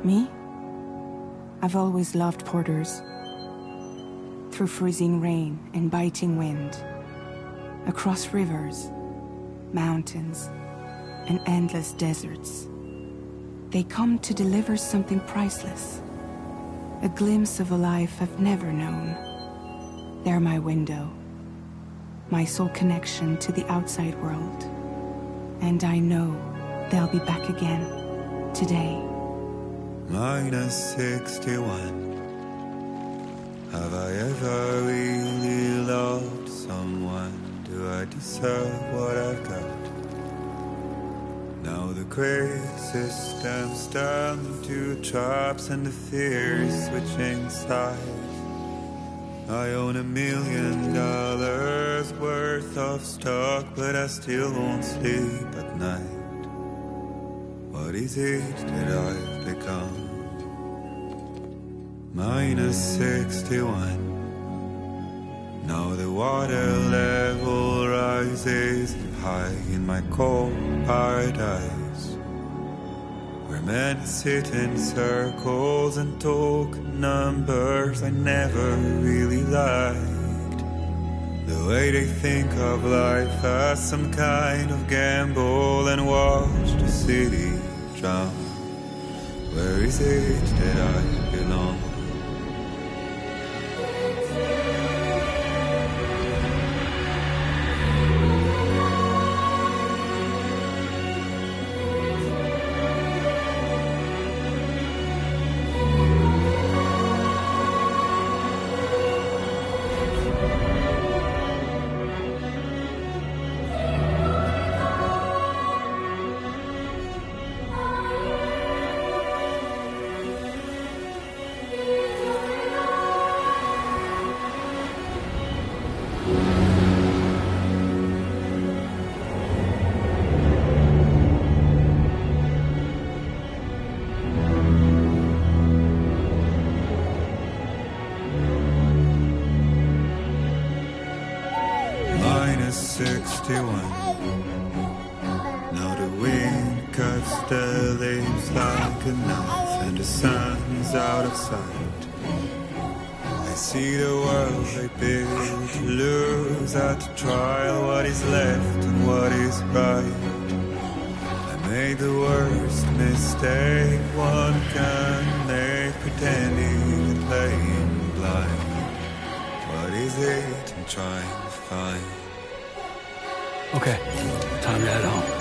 Me? I've always loved porters. Through freezing rain and biting wind, across rivers, mountains, and endless deserts, they come to deliver something priceless, a glimpse of a life I've never known. They're my window, my sole connection to the outside world, and I know they'll be back again today. Minus 61. Have I ever really loved someone? Do I deserve what I've got? Now the gray system's turned into traps and the fear is switching sides. I own $1 million worth of stock, but I still won't sleep at night. What is it that I've become? Minus 61. Now the water level rises high in my cold paradise, where men sit in circles and talk numbers I never really liked. The way they think of life as some kind of gamble and watch the city drown. Where is it that I belong? Minus 61. Now the wind cuts the leaves like a knife and the sun's out of sight. I see the world they build to lose at the trial, what is left and what is right. I made the worst mistake one can make, pretending and playing blind. What is it I'm trying to find? Okay, time to head home.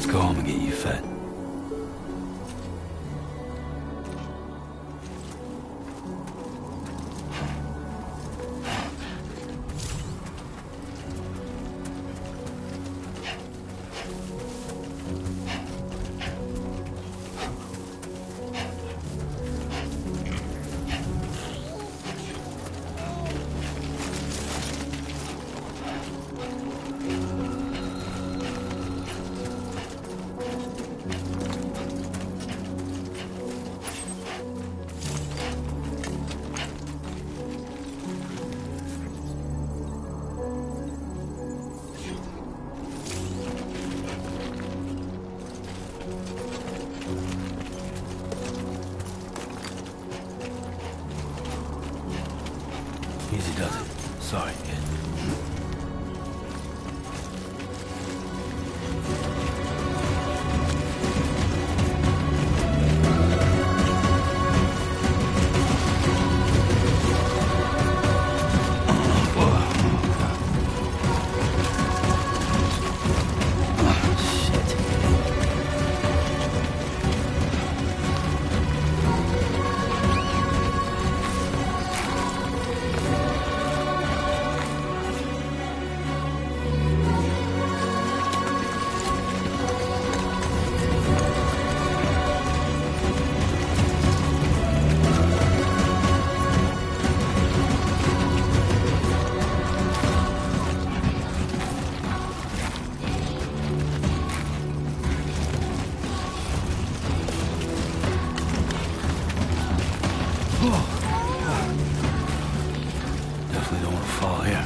Let's go home and get you fed. Easy does it. Sorry, kid. Definitely don't want to fall here.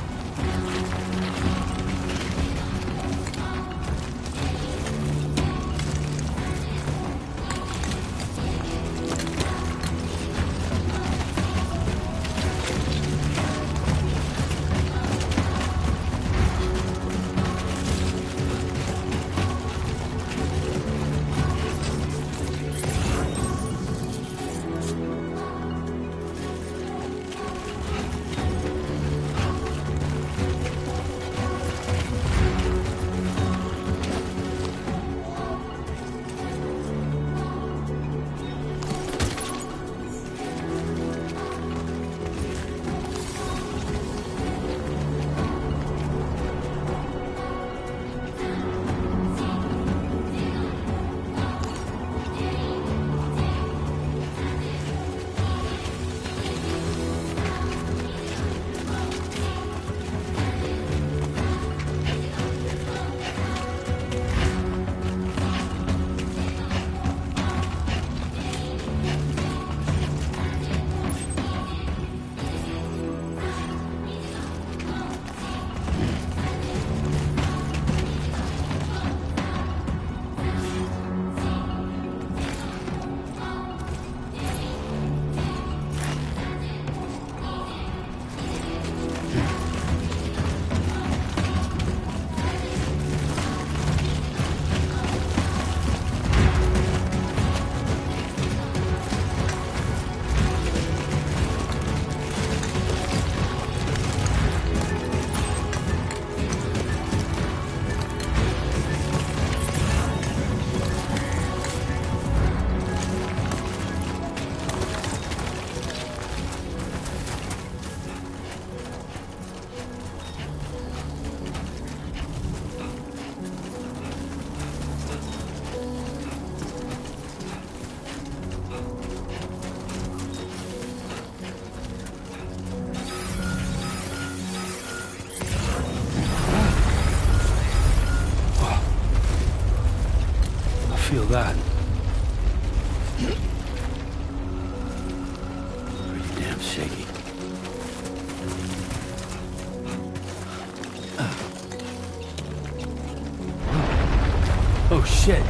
Feel that. Pretty damn shaky. Oh shit.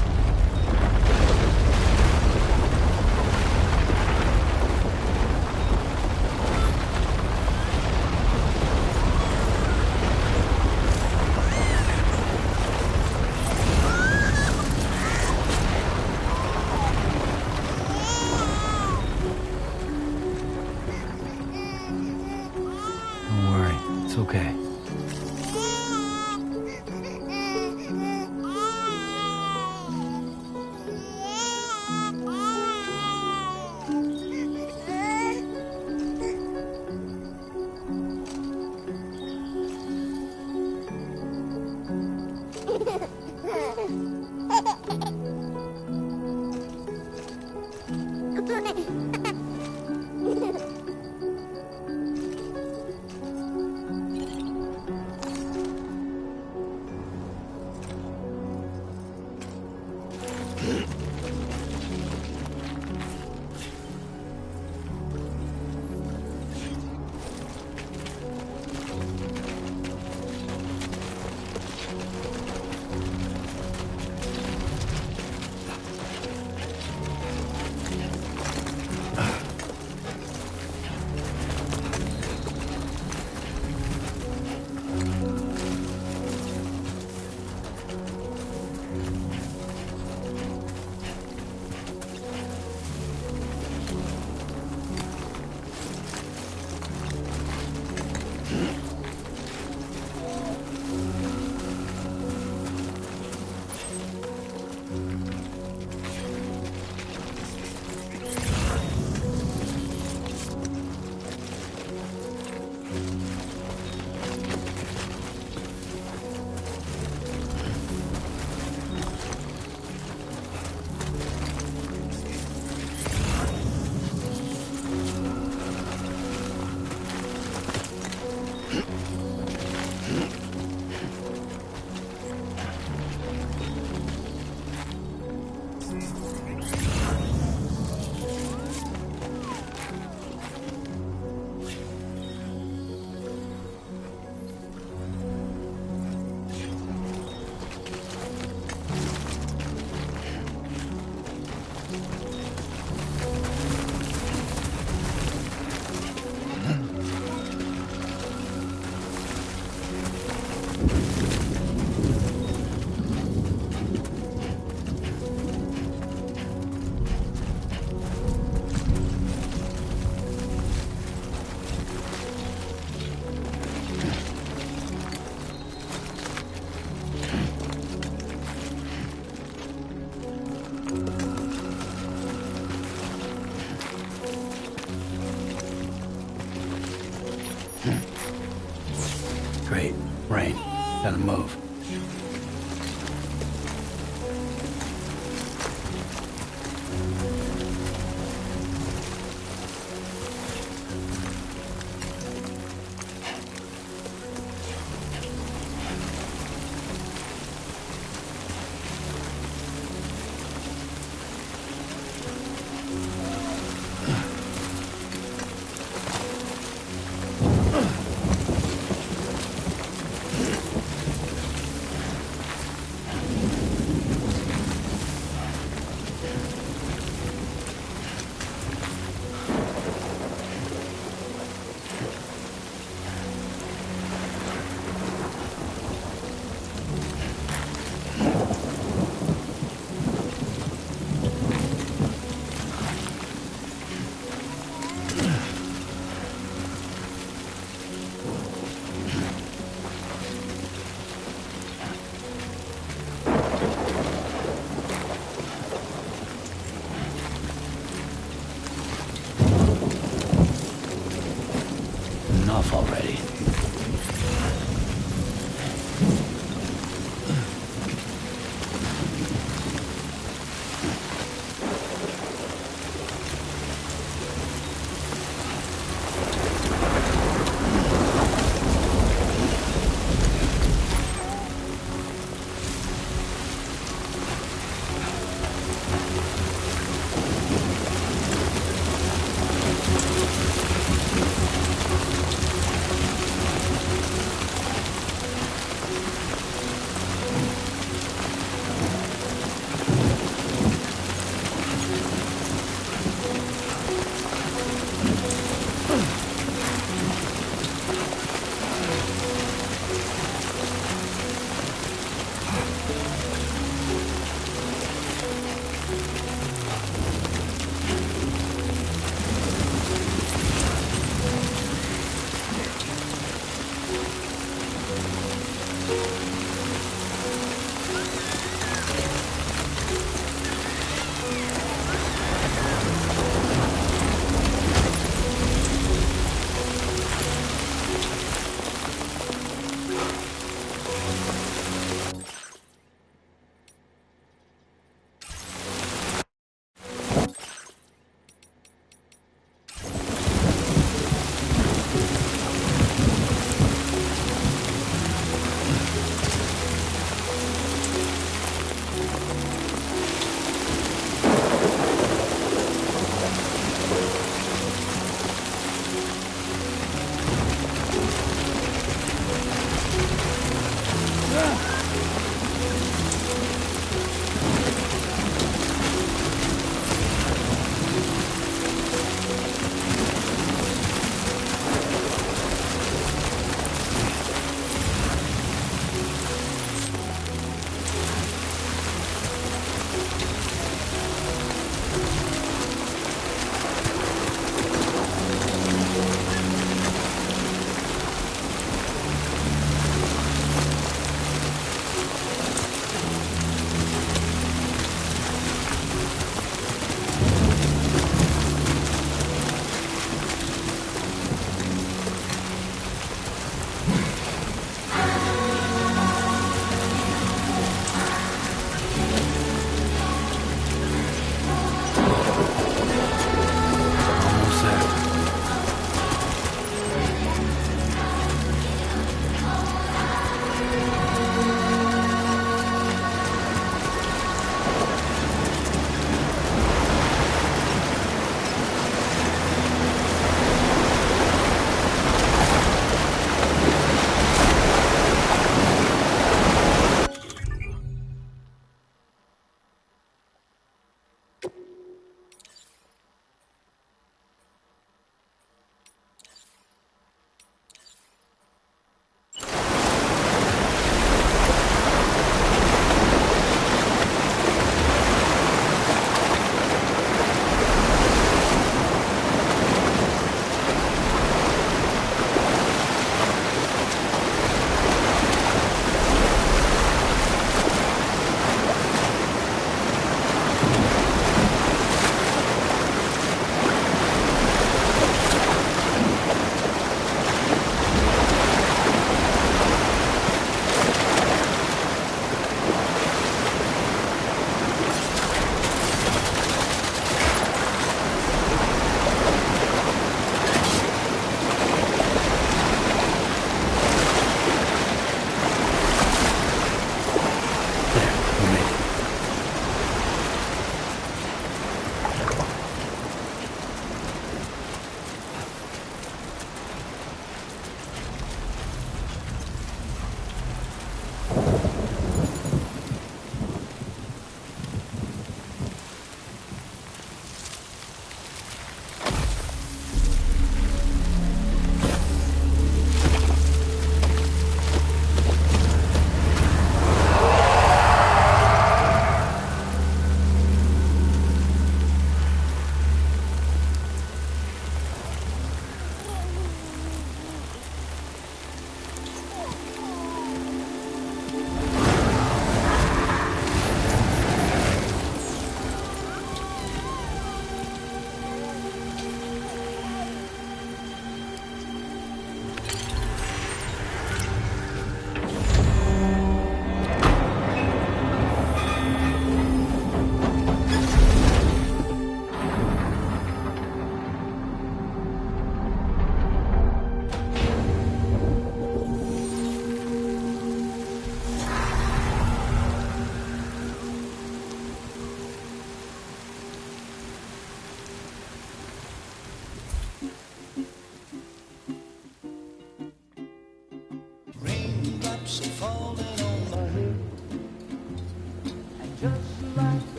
It's okay. Great. Rain. Gotta move. Enough already.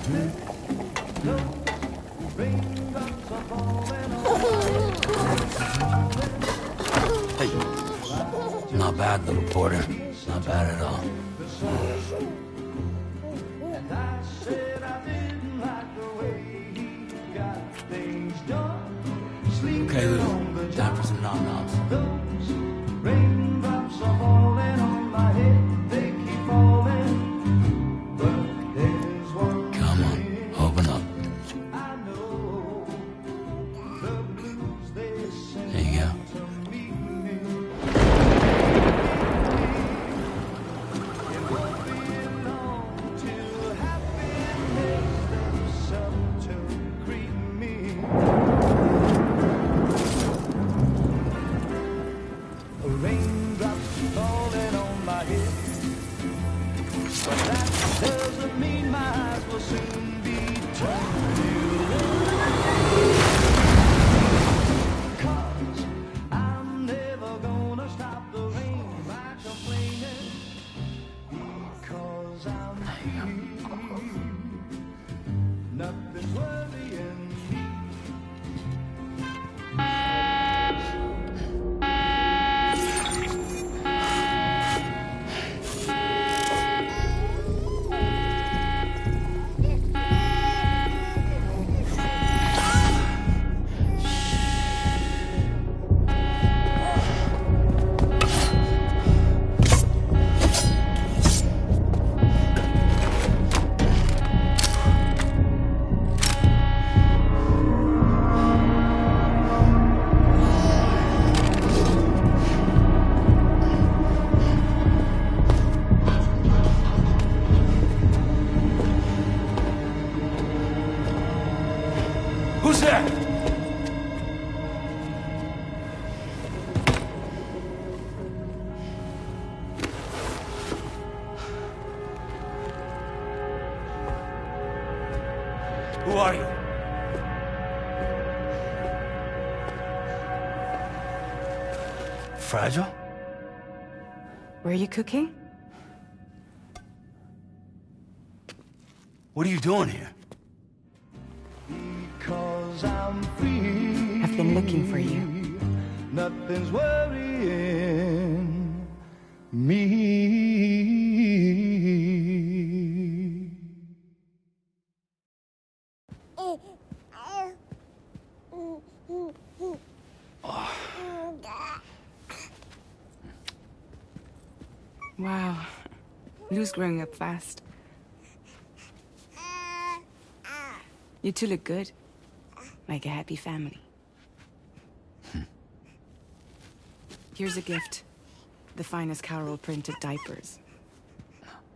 Hey. Not bad, little porter. Not bad at all. Okay, Lou. Time for some nom-noms. Raindrops are falling on my head, they keep falling. But there's one Come on, open up. I know, the blues they sing There you go. to me. It won't be long till happiness steps up to greet me. Raindrops falling on my head, but that doesn't mean my eyes will soon be turned to red. 'Cause I'm never gonna stop the rain by complaining, because I'm free. Nothing's worrying me. Who's there? Who are you? Fragile? Were you cooking? What are you doing here? Because I'm free. I've been looking for you. Nothing's worrying me. Wow. Lou's growing up fast. You two look good. Like a happy family. Here's a gift. The finest Carol printed diapers.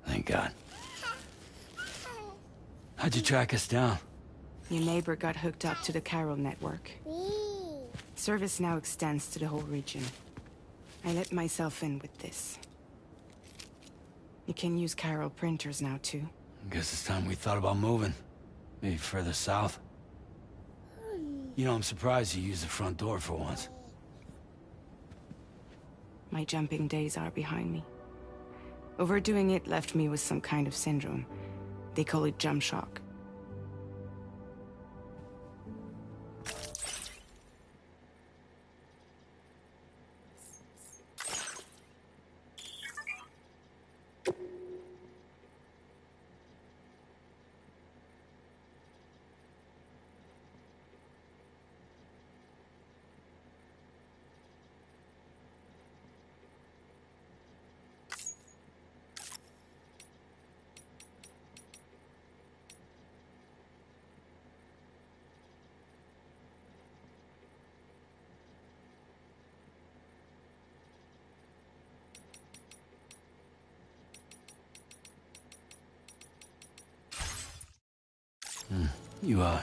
Thank God. How'd you track us down? Your neighbor got hooked up to the Carol network. Service now extends to the whole region. I let myself in with this. You can use Carol printers now, too. Guess it's time we thought about moving. Maybe further south. You know, I'm surprised you used the front door for once. My jumping days are behind me. Overdoing it left me with some kind of syndrome. They call it jump shock.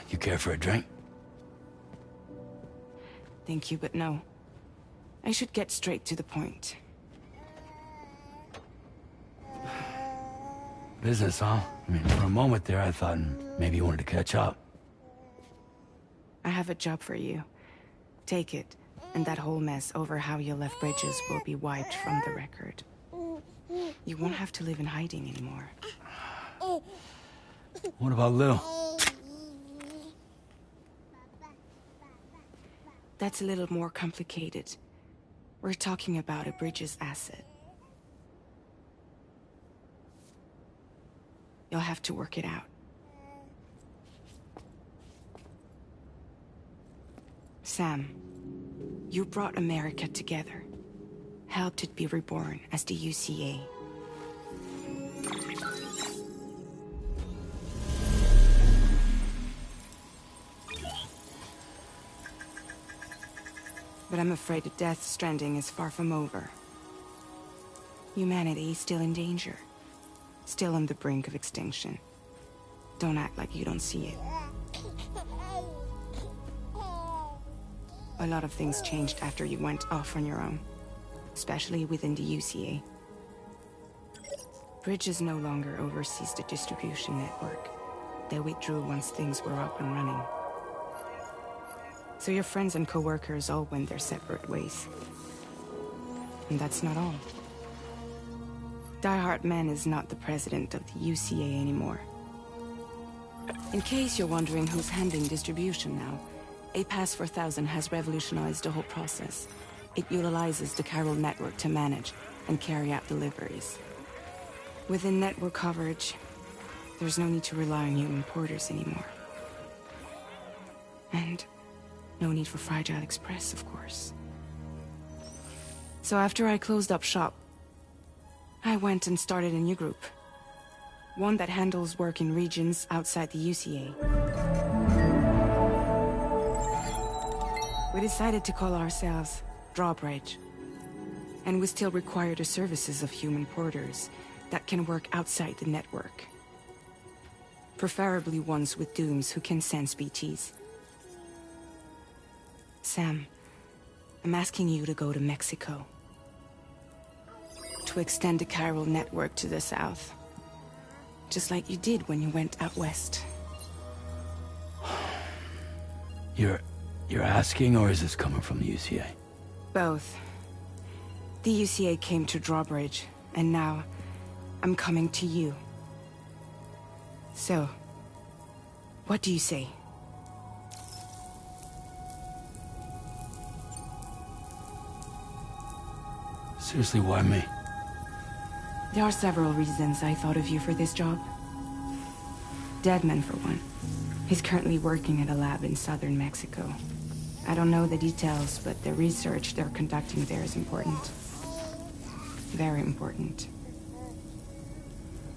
You care for a drink? Thank you, but no. I should get straight to the point. Business, huh? I mean, for a moment there, I thought maybe you wanted to catch up. I have a job for you. Take it, and that whole mess over how you left Bridges will be wiped from the record. You won't have to live in hiding anymore. What about Lil? That's a little more complicated. We're talking about a Bridges asset. You'll have to work it out. Sam, you brought America together. Helped it be reborn as the UCA. But I'm afraid that Death Stranding is far from over. Humanity is still in danger. Still on the brink of extinction. Don't act like you don't see it. A lot of things changed after you went off on your own. Especially within the UCA. Bridges no longer oversees the distribution network. They withdrew once things were up and running. So your friends and co-workers all went their separate ways. And that's not all. Die Hard Man is not the president of the UCA anymore. In case you're wondering who's handling distribution now, A Pass 4000 has revolutionized the whole process. It utilizes the chiral network to manage and carry out deliveries. Within network coverage, there's no need to rely on human porters anymore. And no need for Fragile Express, of course. So after I closed up shop, I went and started a new group. One that handles work in regions outside the UCA. We decided to call ourselves Drawbridge. And we still require the services of human porters that can work outside the network. Preferably ones with dooms who can sense BTs. Sam, I'm asking you to go to Mexico. To extend the chiral network to the south. Just like you did when you went out west. You're asking, or is this coming from the UCA? Both. The UCA came to Drawbridge, and now I'm coming to you. So, what do you say? Seriously, why me? There are several reasons I thought of you for this job. Deadman, for one. He's currently working at a lab in southern Mexico. I don't know the details, but the research they're conducting there is important. Very important.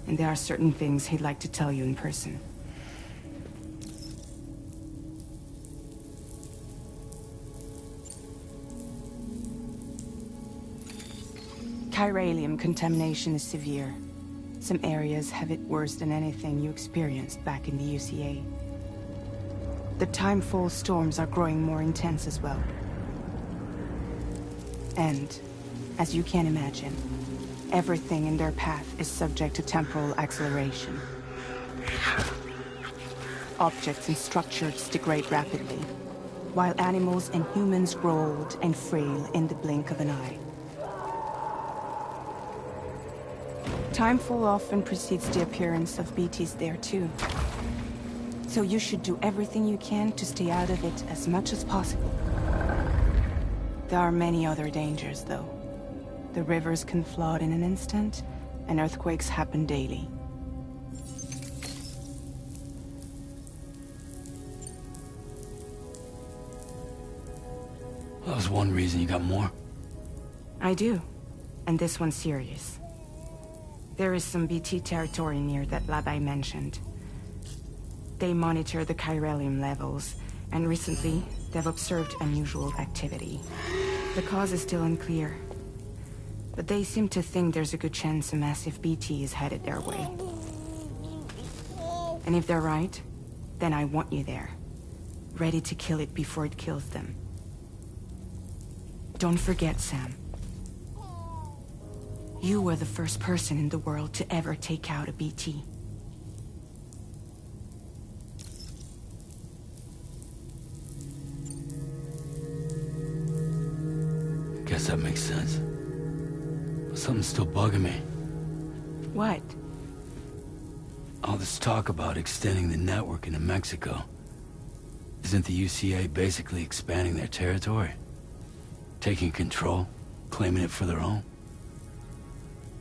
And there are certain things he'd like to tell you in person. Chiralium contamination is severe. Some areas have it worse than anything you experienced back in the UCA. The timefall storms are growing more intense as well. And, as you can imagine, everything in their path is subject to temporal acceleration. Objects and structures degrade rapidly, while animals and humans grow old and frail in the blink of an eye. Timefall often precedes the appearance of BTs there too. So you should do everything you can to stay out of it as much as possible. There are many other dangers, though. The rivers can flood in an instant, and earthquakes happen daily. That was one reason. You got more? I do. And this one's serious. There is some BT territory near that lab I mentioned. They monitor the chiralium levels, and recently, they've observed unusual activity. The cause is still unclear, but they seem to think there's a good chance a massive BT is headed their way. And if they're right, then I want you there, ready to kill it before it kills them. Don't forget, Sam. You were the first person in the world to ever take out a BT. Guess that makes sense. But something's still bugging me. What? All this talk about extending the network into Mexico. Isn't the UCA basically expanding their territory? Taking control? Claiming it for their own?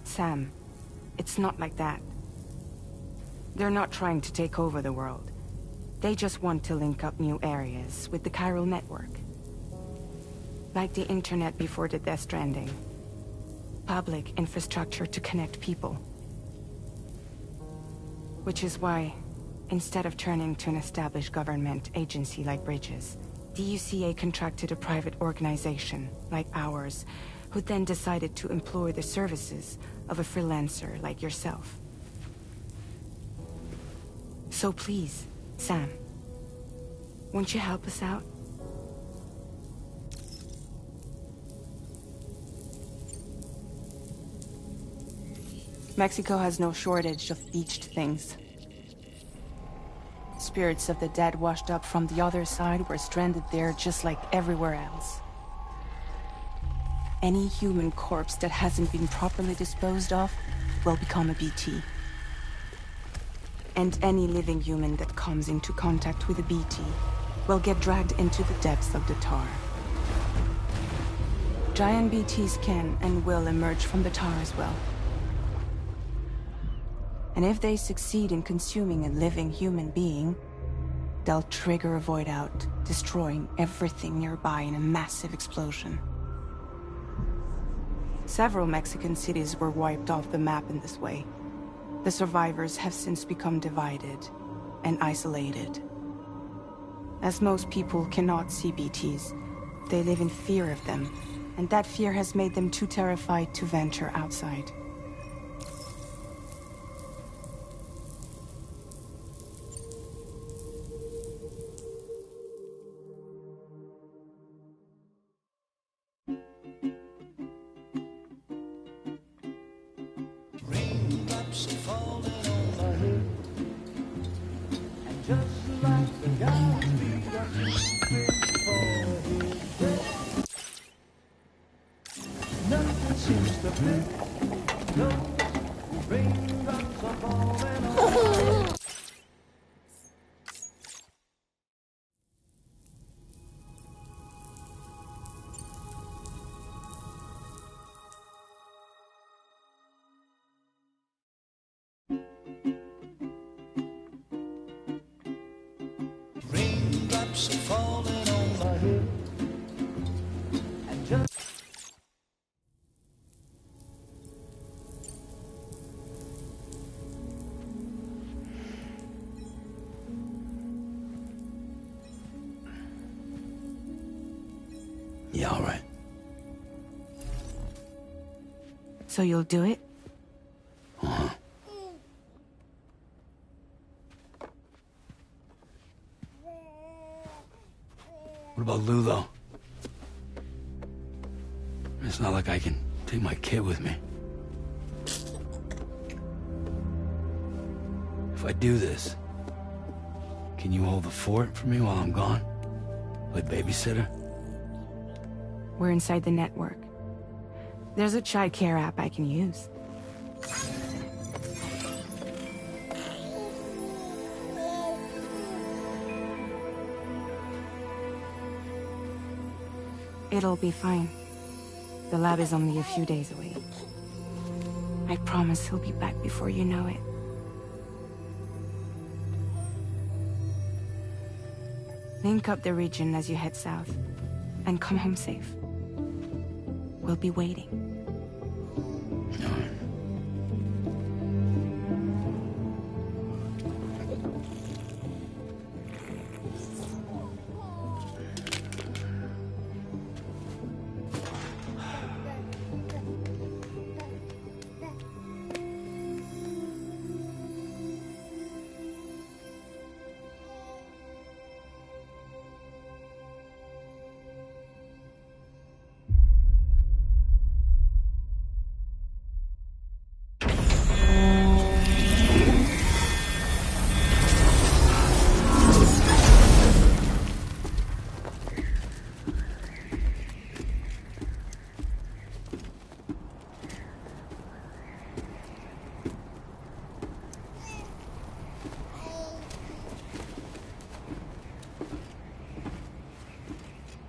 Sam, it's not like that. They're not trying to take over the world. They just want to link up new areas with the chiral network. Like the internet before the Death Stranding. Public infrastructure to connect people. Which is why, instead of turning to an established government agency like Bridges, the UCA contracted a private organization, like ours, who then decided to employ the services of a freelancer like yourself. So please, Sam, won't you help us out? Mexico has no shortage of beached things. Spirits of the dead washed up from the other side were stranded there just like everywhere else. Any human corpse that hasn't been properly disposed of will become a BT. And any living human that comes into contact with a BT will get dragged into the depths of the tar. Giant BTs can and will emerge from the tar as well. And if they succeed in consuming a living human being, they'll trigger a void out, destroying everything nearby in a massive explosion. Several Mexican cities were wiped off the map in this way. The survivors have since become divided and isolated. As most people cannot see BTs, they live in fear of them, and that fear has made them too terrified to venture outside. Raindrops falling on my head, and just like the guy we got sleeping for his bed, nothing seems to fit. No, raindrops are falling on my head. Raindrops are falling on my head, and just Yeah, all right. So you'll do it? Uh-huh. What about Lou, though? It's not like I can take my kid with me. If I do this, can you hold the fort for me while I'm gone? Play babysitter? We're inside the network. There's a child care app I can use. It'll be fine. The lab is only a few days away. I promise he'll be back before you know it. Link up the region as you head south, and come home safe. We'll be waiting. All right.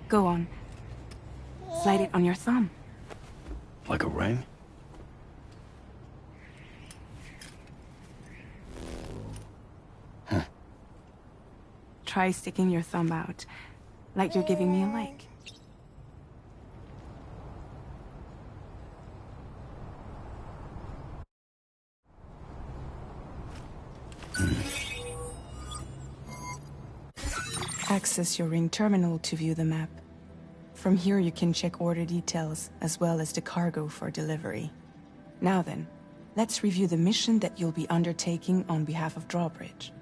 Go on. Slide it on your thumb. Like a ring? Huh. Try sticking your thumb out, like you're giving me a like. Access your ring terminal to view the map. From here you can check order details, as well as the cargo for delivery. Now then, let's review the mission that you'll be undertaking on behalf of Drawbridge.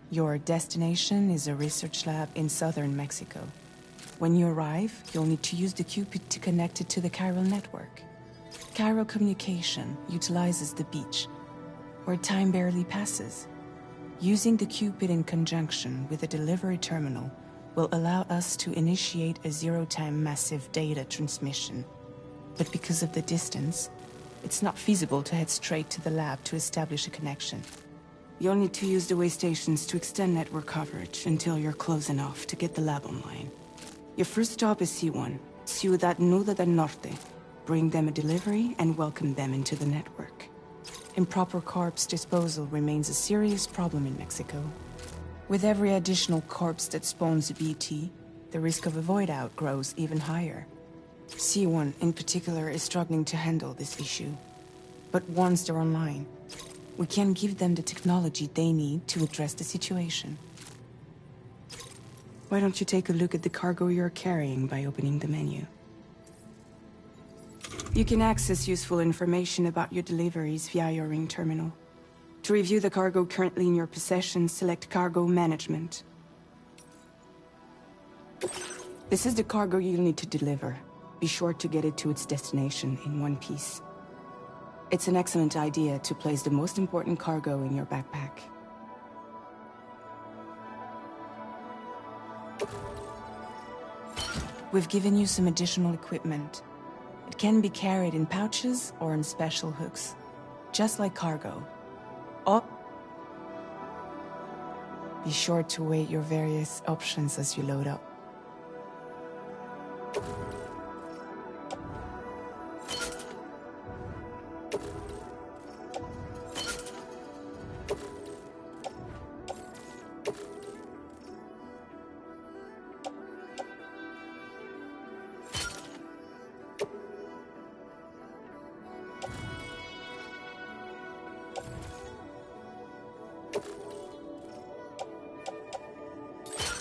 Your destination is a research lab in southern Mexico. When you arrive, you'll need to use the Cupid to connect it to the chiral network. Chiral communication utilizes the beach, where time barely passes. Using the Cupid in conjunction with a delivery terminal will allow us to initiate a zero-time massive data transmission. But because of the distance, it's not feasible to head straight to the lab to establish a connection. You'll need to use the way stations to extend network coverage until you're close enough to get the lab online. Your first stop is C1, Ciudad Nuda del Norte. Bring them a delivery and welcome them into the network. Improper corpse disposal remains a serious problem in Mexico. With every additional corpse that spawns a BT, the risk of a void out grows even higher. C1 in particular is struggling to handle this issue. But once they're online, we can give them the technology they need to address the situation. Why don't you take a look at the cargo you're carrying by opening the menu? You can access useful information about your deliveries via your ring terminal. To review the cargo currently in your possession, select Cargo Management. This is the cargo you'll need to deliver. Be sure to get it to its destination in one piece. It's an excellent idea to place the most important cargo in your backpack. We've given you some additional equipment. It can be carried in pouches or in special hooks, just like cargo. Oh! Be sure to weigh your various options as you load up.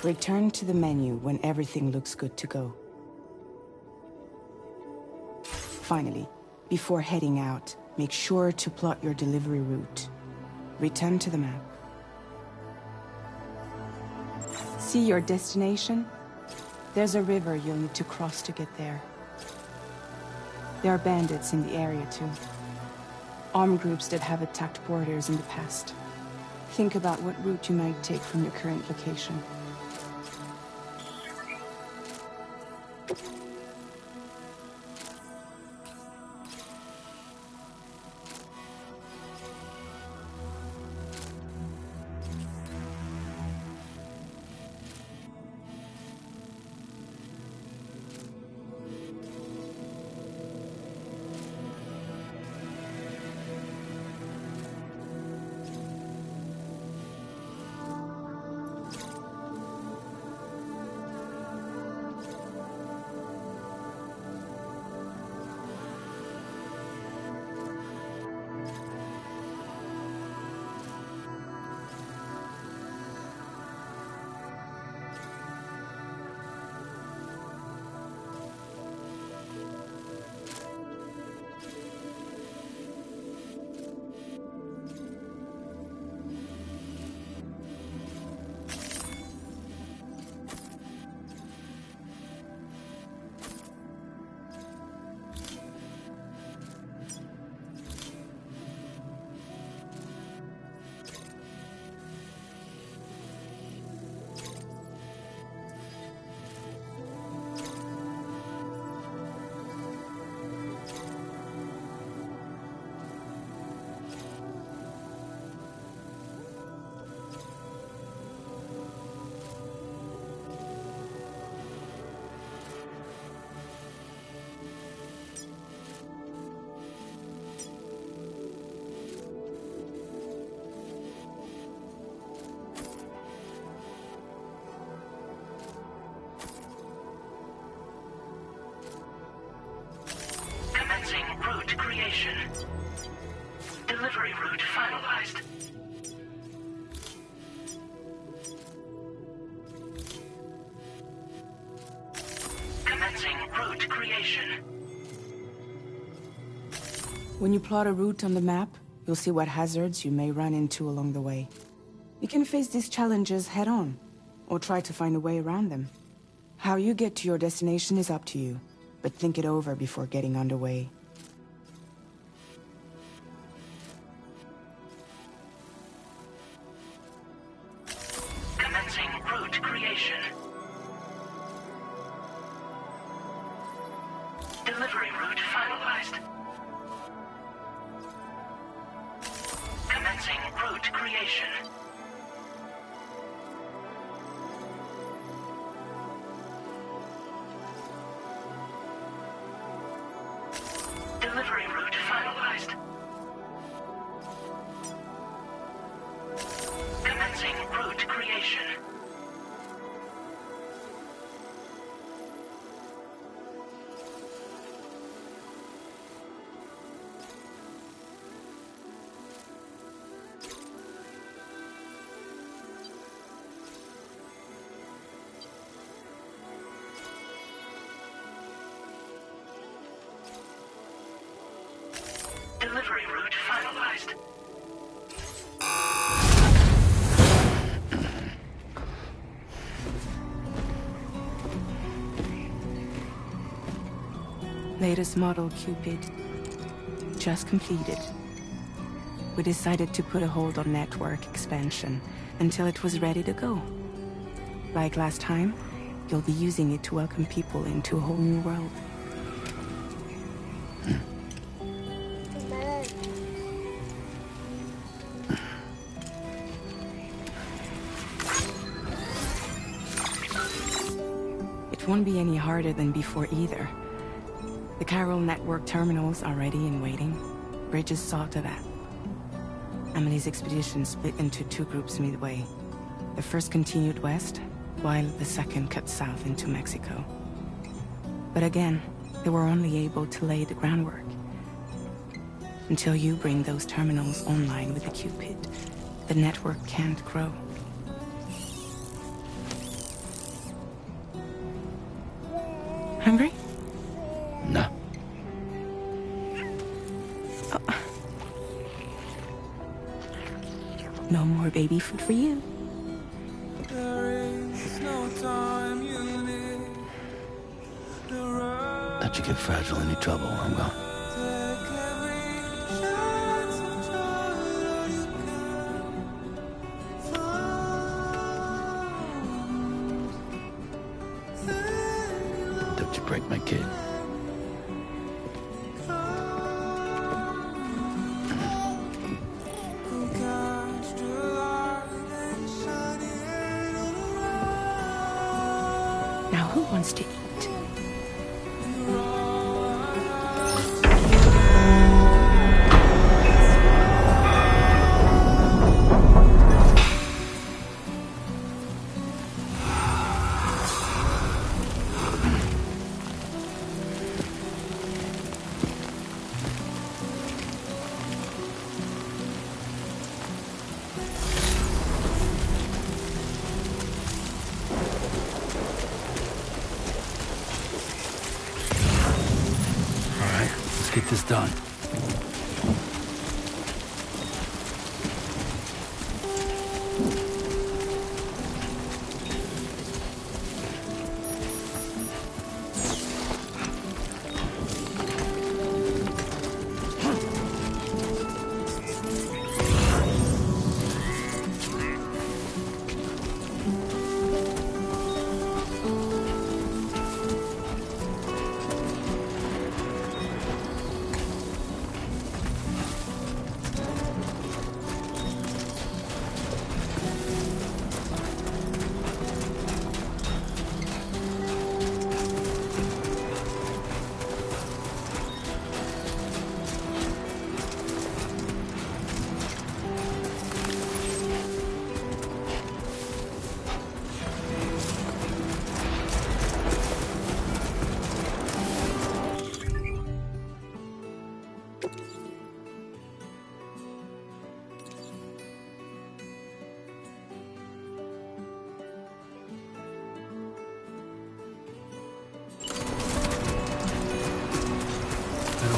Return to the menu when everything looks good to go. Finally, before heading out, make sure to plot your delivery route. Return to the map. See your destination? There's a river you'll need to cross to get there. There are bandits in the area too. Armed groups that have attacked borders in the past. Think about what route you might take from your current location. route creation. Delivery route finalized. Commencing route creation. When you plot a route on the map, you'll see what hazards you may run into along the way. You can face these challenges head-on, or try to find a way around them. How you get to your destination is up to you, but think it over before getting underway. Commencing route creation. Delivery route finalized. Commencing route creation. Delivery route finalized. Commencing route creation. Delivery route finalized. Latest model Cupid. Just completed. We decided to put a hold on network expansion until it was ready to go. Like last time, you'll be using it to welcome people into a whole new world. It won't be any harder than before either. The Carol network terminals are ready and waiting. Bridges saw to that. Emily's expedition split into two groups midway. The first continued west, while the second cut south into Mexico. But again, they were only able to lay the groundwork. Until you bring those terminals online with the Cupid, the network can't grow. Hungry? No. Oh. No more baby food for you. Let you get fragile any trouble, I'm gone. Don't you break my kid. Now who wants to eat? Get this done.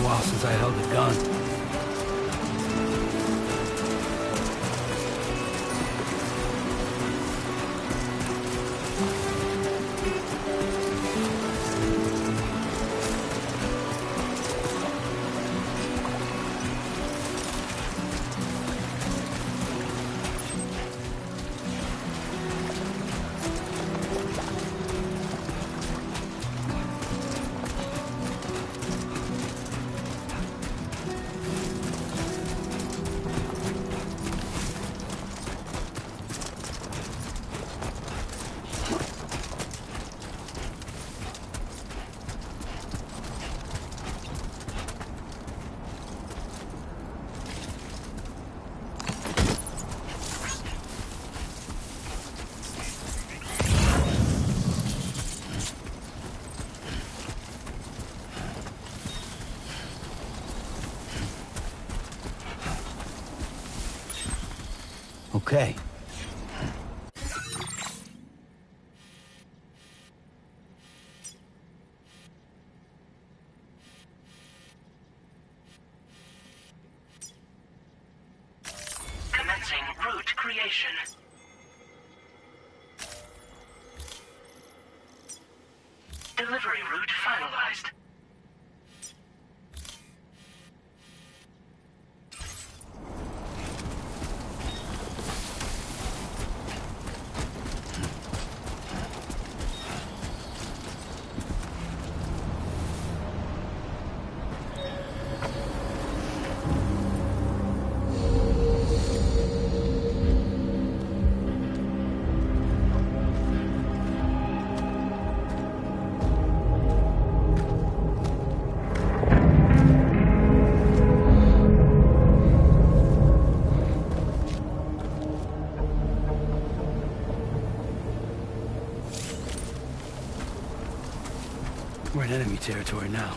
while since I held a gun. Okay. Commencing route creation. Delivery route finalized. We're in enemy territory now.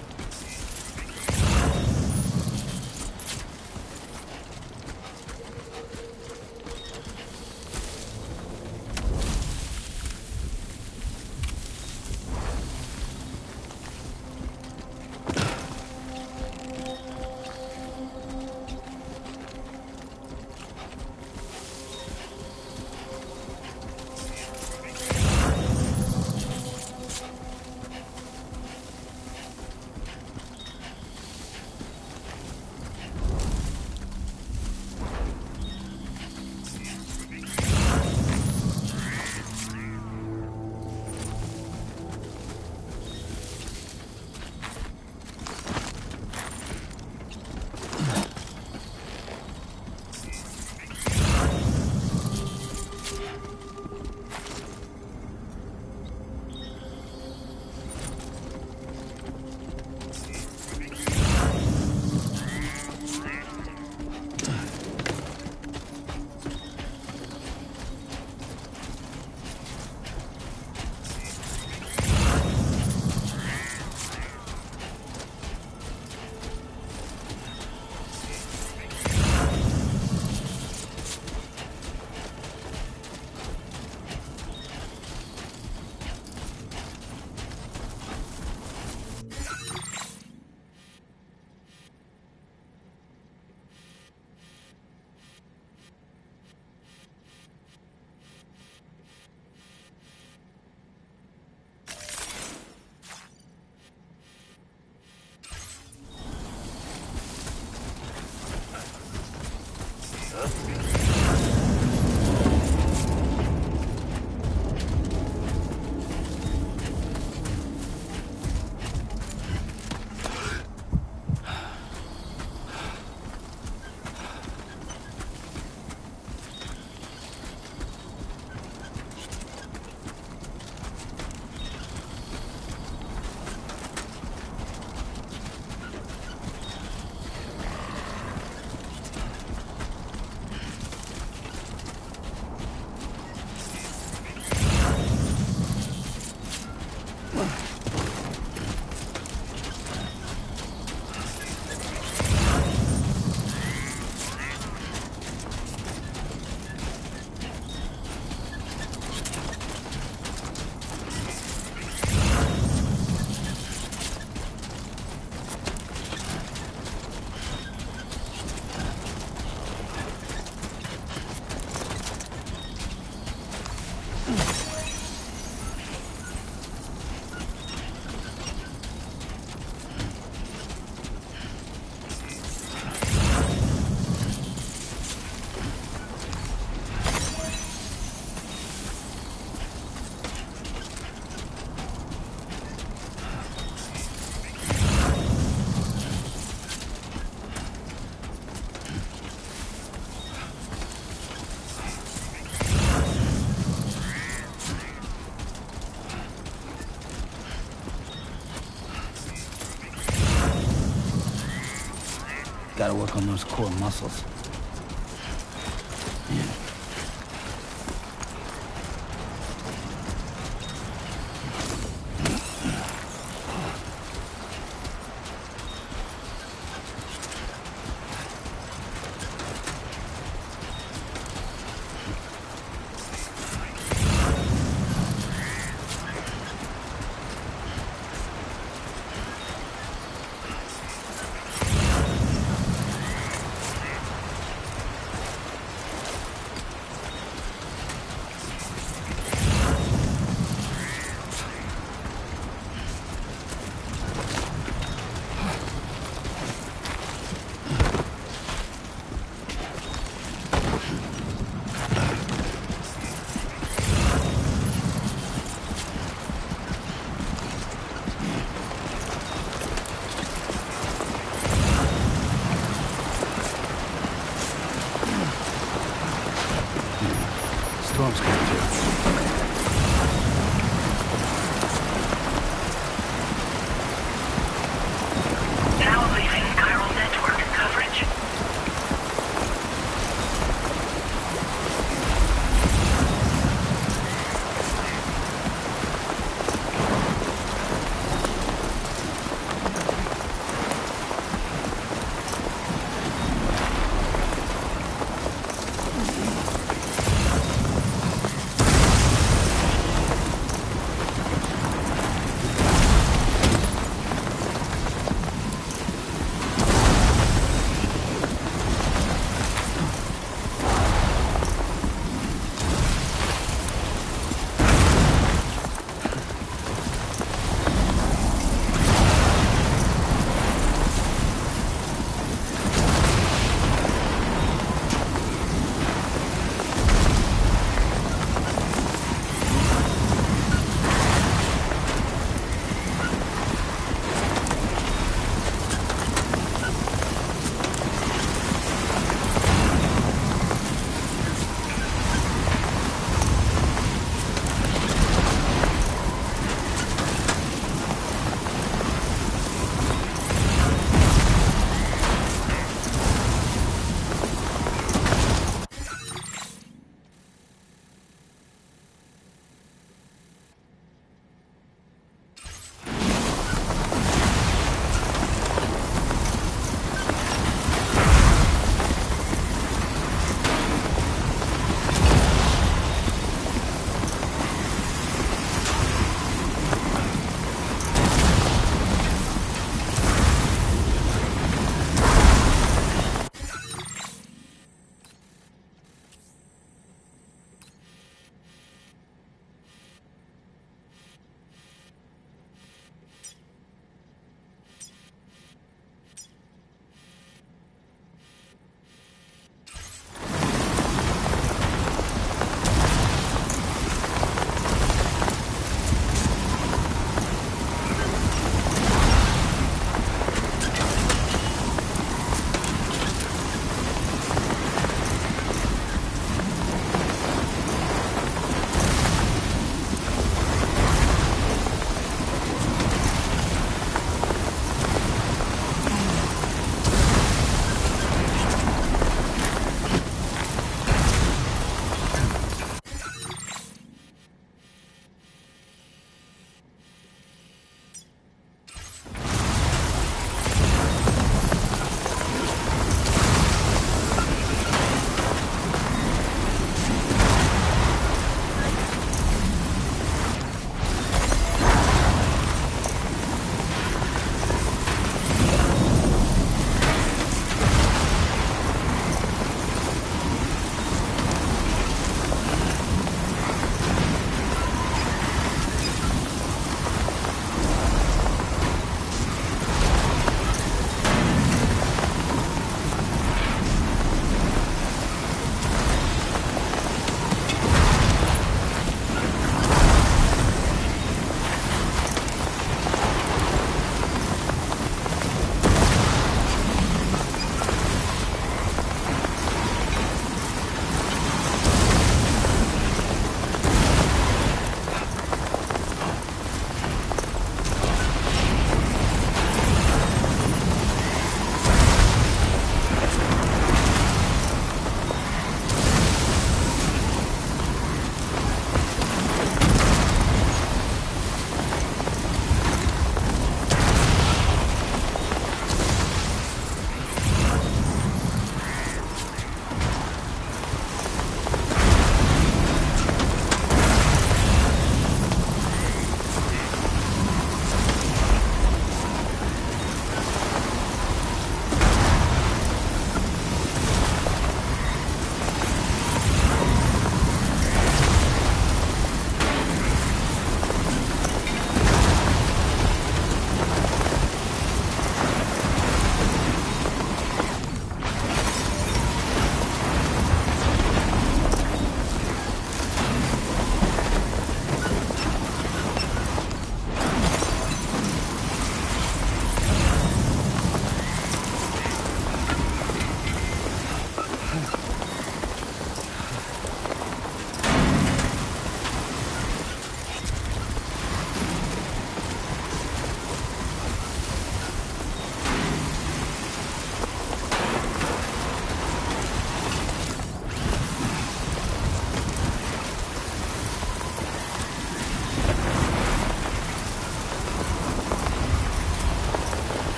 Gotta work on those core muscles. Yeah.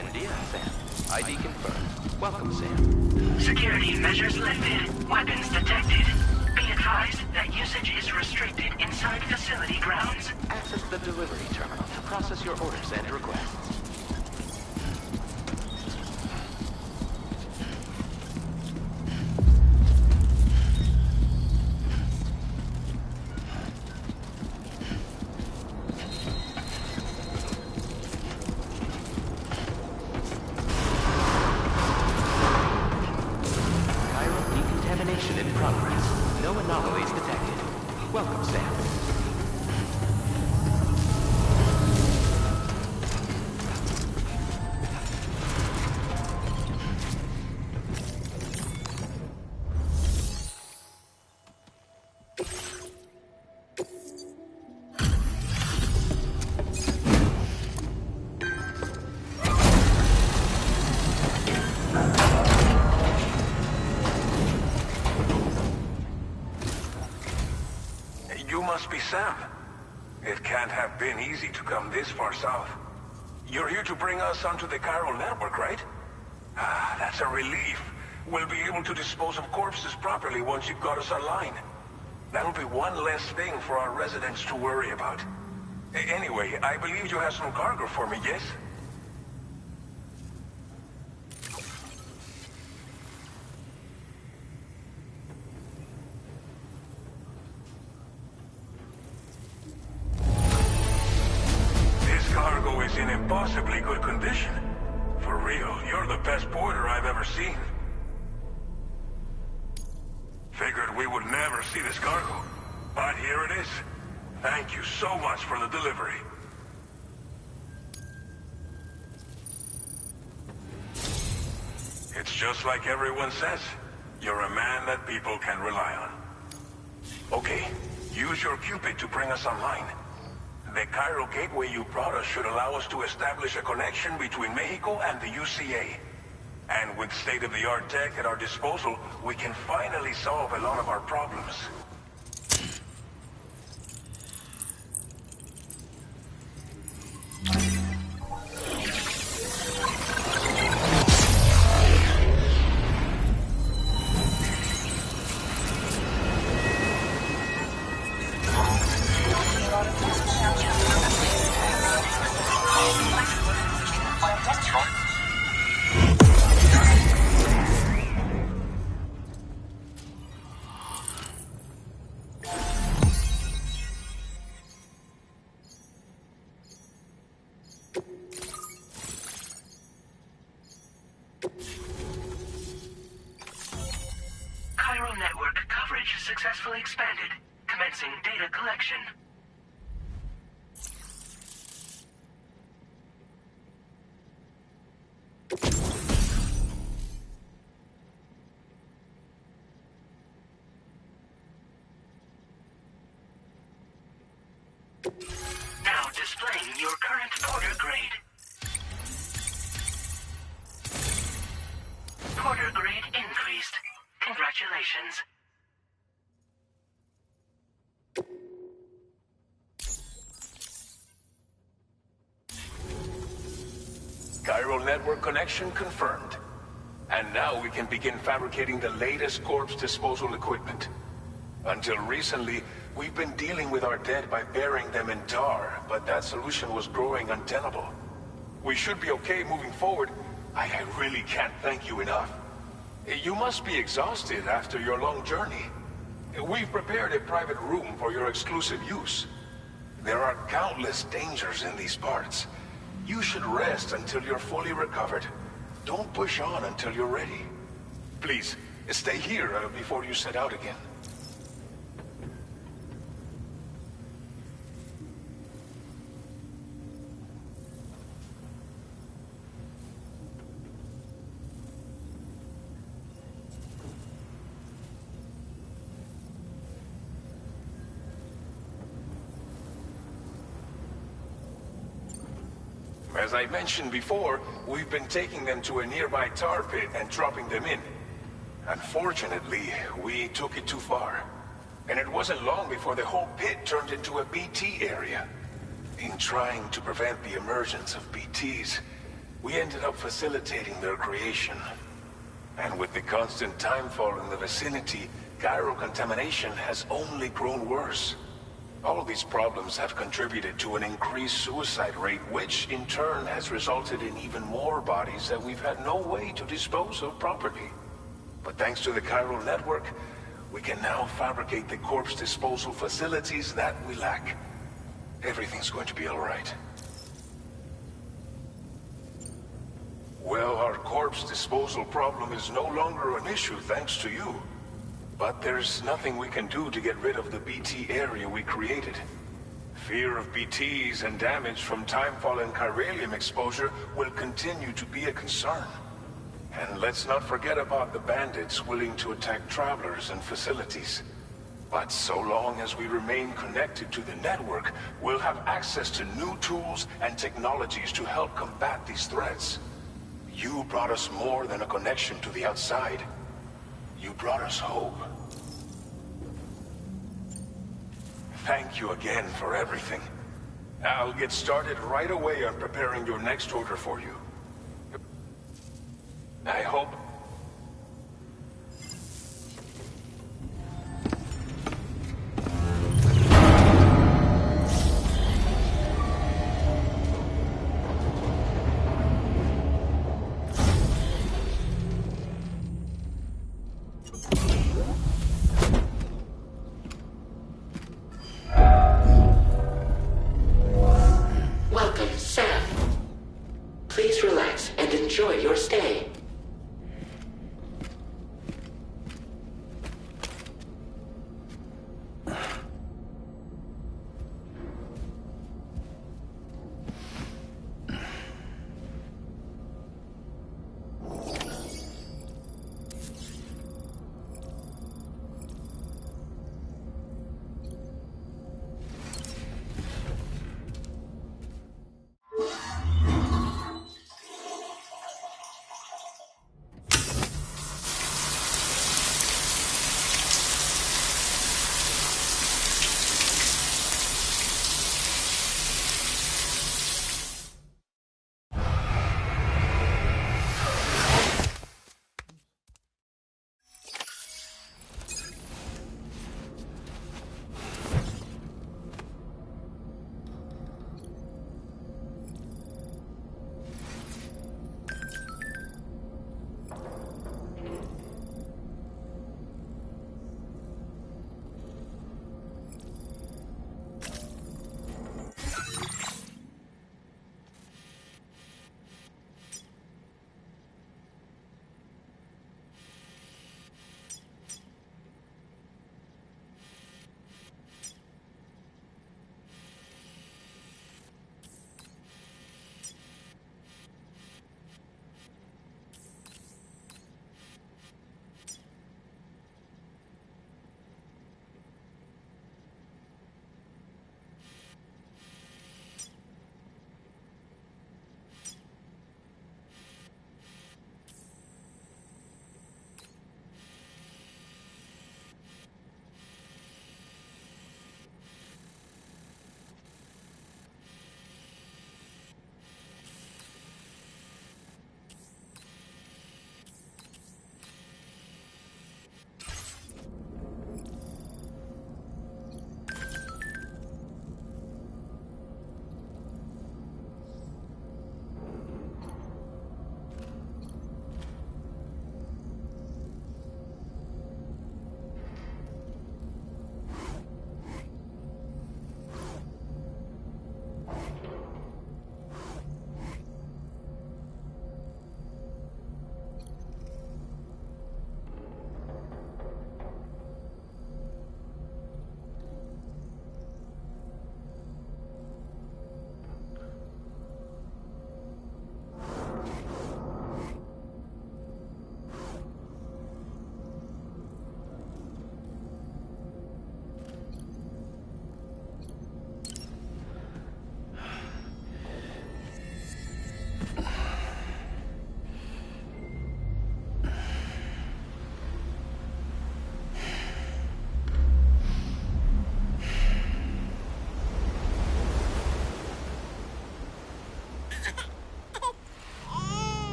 Buen dia, Sam. ID confirmed. Welcome, Sam. Security measures lifted. Weapons detected. Be advised that usage is restricted inside facility grounds. Access the delivery terminal to process your orders and requests. In progress. No anomalies detected. Welcome, Sam. You must be Sam. It can't have been easy to come this far south. You're here to bring us onto the chiral network, right? Ah, that's a relief. We'll be able to dispose of corpses properly once you've got us online. That'll be one less thing for our residents to worry about. Anyway, I believe you have some cargo for me, yes? Cargo is in impossibly good condition. For real, you're the best porter I've ever seen. Figured we would never see this cargo, but here it is. Thank you so much for the delivery. It's just like everyone says. You're a man that people can rely on. Okay, use your Cupid to bring us online. The chiral gateway you brought us should allow us to establish a connection between Mexico and the UCA. And with state-of-the-art tech at our disposal, we can finally solve a lot of our problems. Chiral network coverage successfully expanded. Commencing data collection. Now displaying your current porter grade. Porter grade increased. Congratulations. Chiral network connection confirmed. And now we can begin fabricating the latest corpse disposal equipment. Until recently, we've been dealing with our dead by burying them in tar, but that solution was growing untenable. We should be okay moving forward. I really can't thank you enough. You must be exhausted after your long journey. We've prepared a private room for your exclusive use. There are countless dangers in these parts. You should rest until you're fully recovered. Don't push on until you're ready. Please, stay here before you set out again. As I mentioned before, we've been taking them to a nearby tar pit and dropping them in. Unfortunately, we took it too far. And it wasn't long before the whole pit turned into a BT area. In trying to prevent the emergence of BTs, we ended up facilitating their creation. And with the constant timefall in the vicinity, gyro contamination has only grown worse. All these problems have contributed to an increased suicide rate, which in turn has resulted in even more bodies that we've had no way to dispose of properly. But thanks to the chiral network, we can now fabricate the corpse disposal facilities that we lack. Everything's going to be all right. Well, our corpse disposal problem is no longer an issue thanks to you. But there's nothing we can do to get rid of the BT area we created. Fear of BTs and damage from timefall and chiralium exposure will continue to be a concern. And let's not forget about the bandits willing to attack travelers and facilities. But so long as we remain connected to the network, we'll have access to new tools and technologies to help combat these threats. You brought us more than a connection to the outside. You brought us hope. Thank you again for everything. I'll get started right away on preparing your next order for you. I hope... Welcome, Sam. Please relax and enjoy your stay.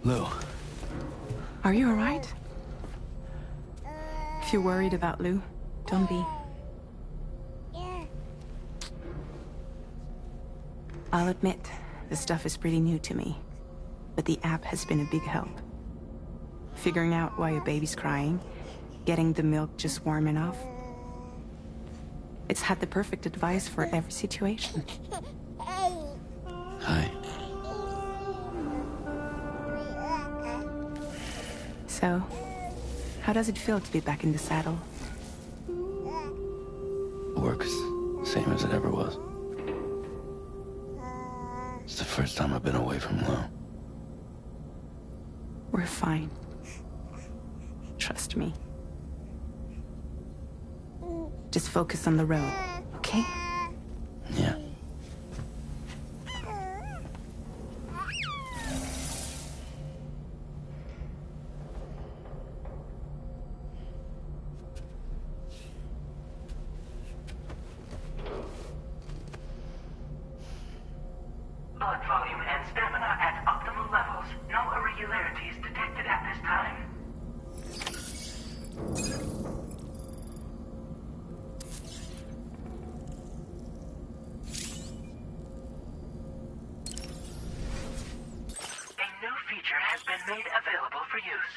Lou. Are you alright? If you're worried about Lou, don't be. I'll admit, the stuff is pretty new to me, but the app has been a big help. Figuring out why a baby's crying, getting the milk just warm enough. It's had the perfect advice for every situation. Hi. So, how does it feel to be back in the saddle? Works same as it ever was. It's the first time I've been away from Lou. We're fine. Trust me. Just focus on the road, okay? Yeah. Blood volume and stamina at optimal levels. No irregularities detected at this time. A new feature has been made available for use.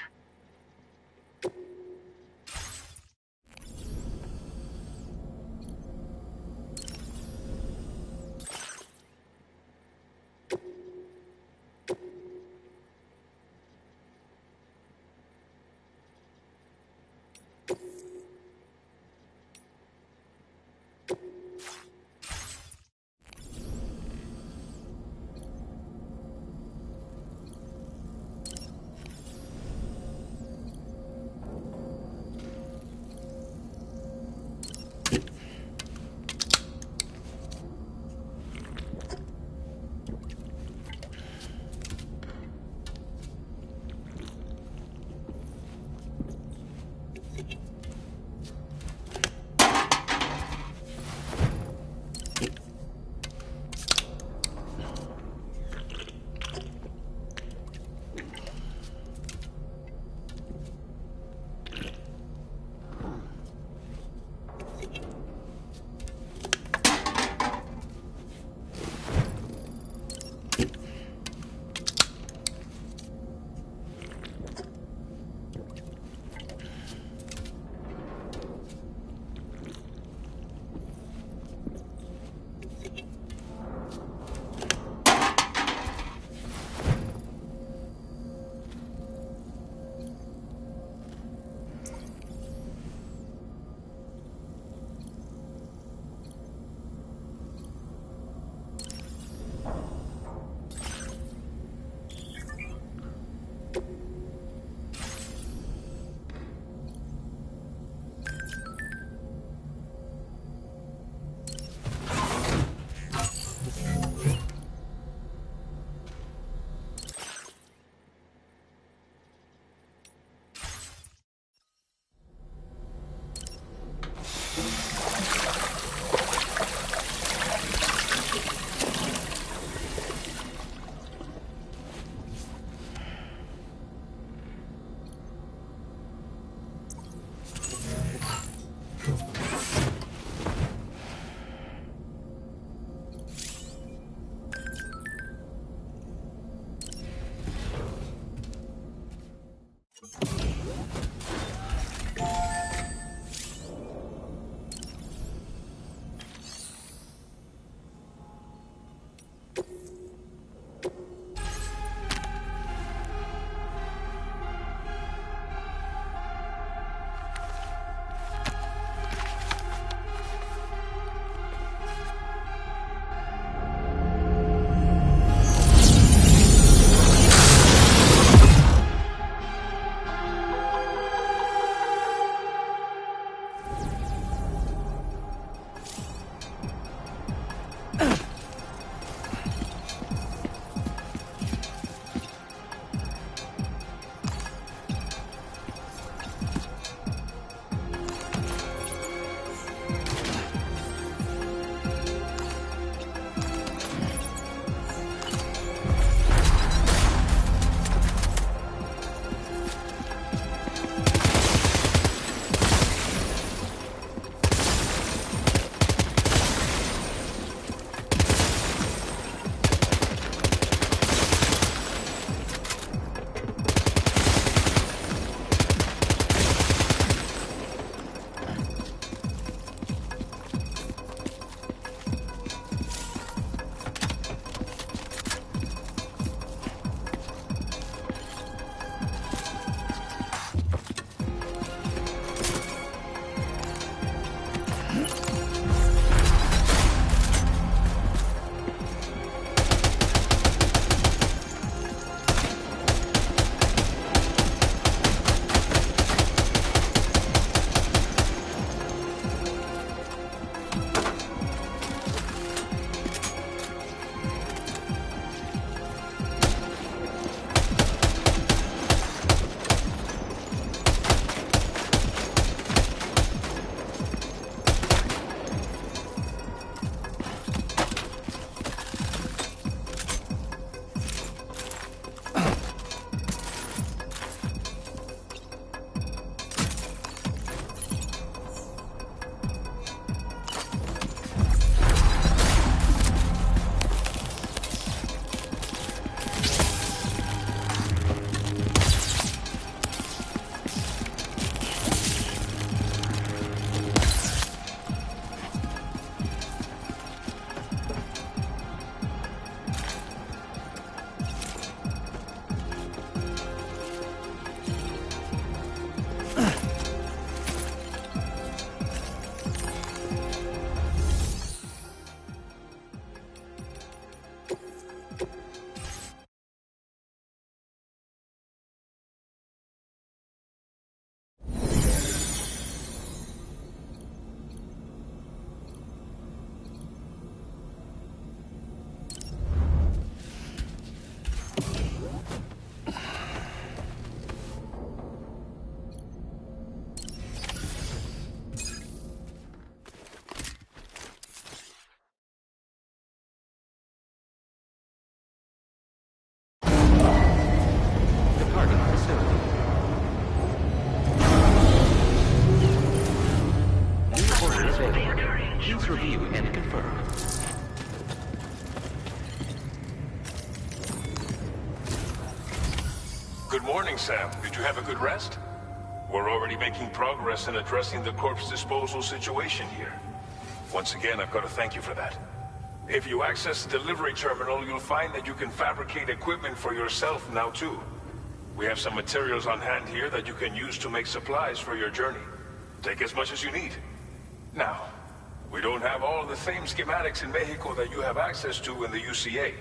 Good morning, Sam. Did you have a good rest? We're already making progress in addressing the corpse disposal situation here. Once again, I've got to thank you for that. If you access the delivery terminal, you'll find that you can fabricate equipment for yourself now too. We have some materials on hand here that you can use to make supplies for your journey. Take as much as you need. Now, we don't have all the same schematics in Mexico that you have access to in the UCA.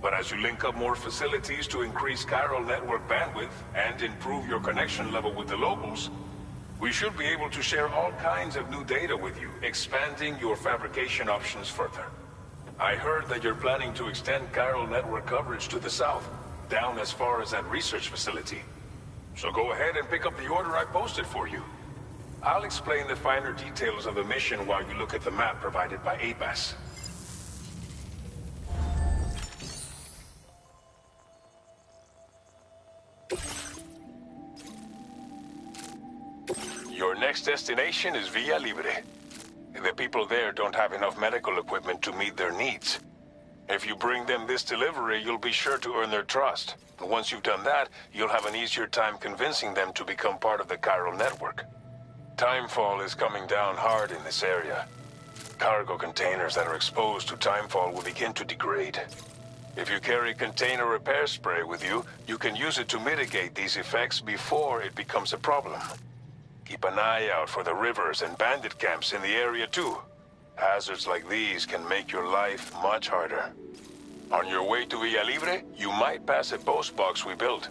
But as you link up more facilities to increase chiral network bandwidth and improve your connection level with the locals, we should be able to share all kinds of new data with you, expanding your fabrication options further. I heard that you're planning to extend chiral network coverage to the south, down as far as that research facility. So go ahead and pick up the order I posted for you. I'll explain the finer details of the mission while you look at the map provided by ABAS. Your next destination is Villa Libre. The people there don't have enough medical equipment to meet their needs. If you bring them this delivery, you'll be sure to earn their trust. And once you've done that, you'll have an easier time convincing them to become part of the chiral network. Timefall is coming down hard in this area. Cargo containers that are exposed to timefall will begin to degrade. If you carry container repair spray with you, you can use it to mitigate these effects before it becomes a problem. Keep an eye out for the rivers and bandit camps in the area too. Hazards like these can make your life much harder. On your way to Villa Libre, you might pass a post box we built.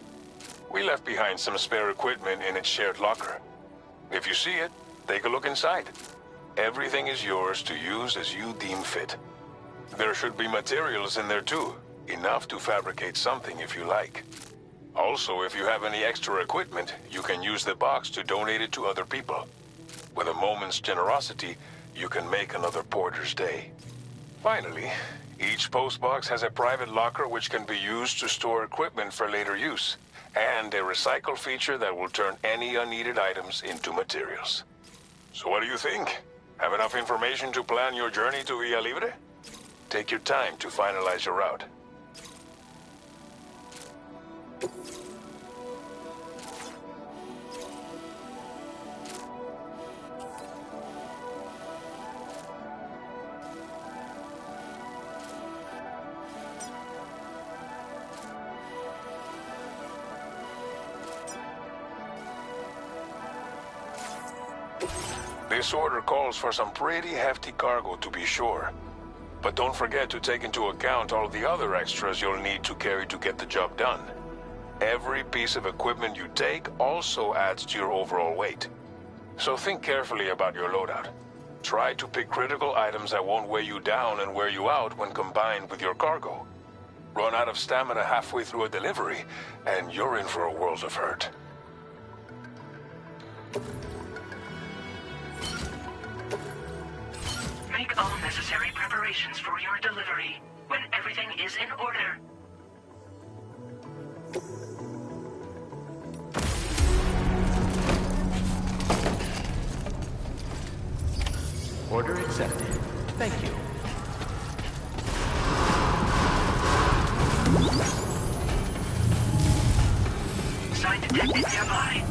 We left behind some spare equipment in its shared locker. If you see it, take a look inside. Everything is yours to use as you deem fit. There should be materials in there too, enough to fabricate something if you like. Also, if you have any extra equipment, you can use the box to donate it to other people. With a moment's generosity, you can make another porter's day. Finally, each postbox has a private locker which can be used to store equipment for later use, and a recycle feature that will turn any unneeded items into materials. So what do you think? Have enough information to plan your journey to Villa Libre? Take your time to finalize your route. This order calls for some pretty hefty cargo to be sure. But don't forget to take into account all the other extras you'll need to carry to get the job done. Every piece of equipment you take also adds to your overall weight. So think carefully about your loadout. Try to pick critical items that won't weigh you down and wear you out when combined with your cargo. Run out of stamina halfway through a delivery, and you're in for a world of hurt. Make all necessary preparations for your delivery when everything is in order. Order accepted. Thank you. Site detected nearby.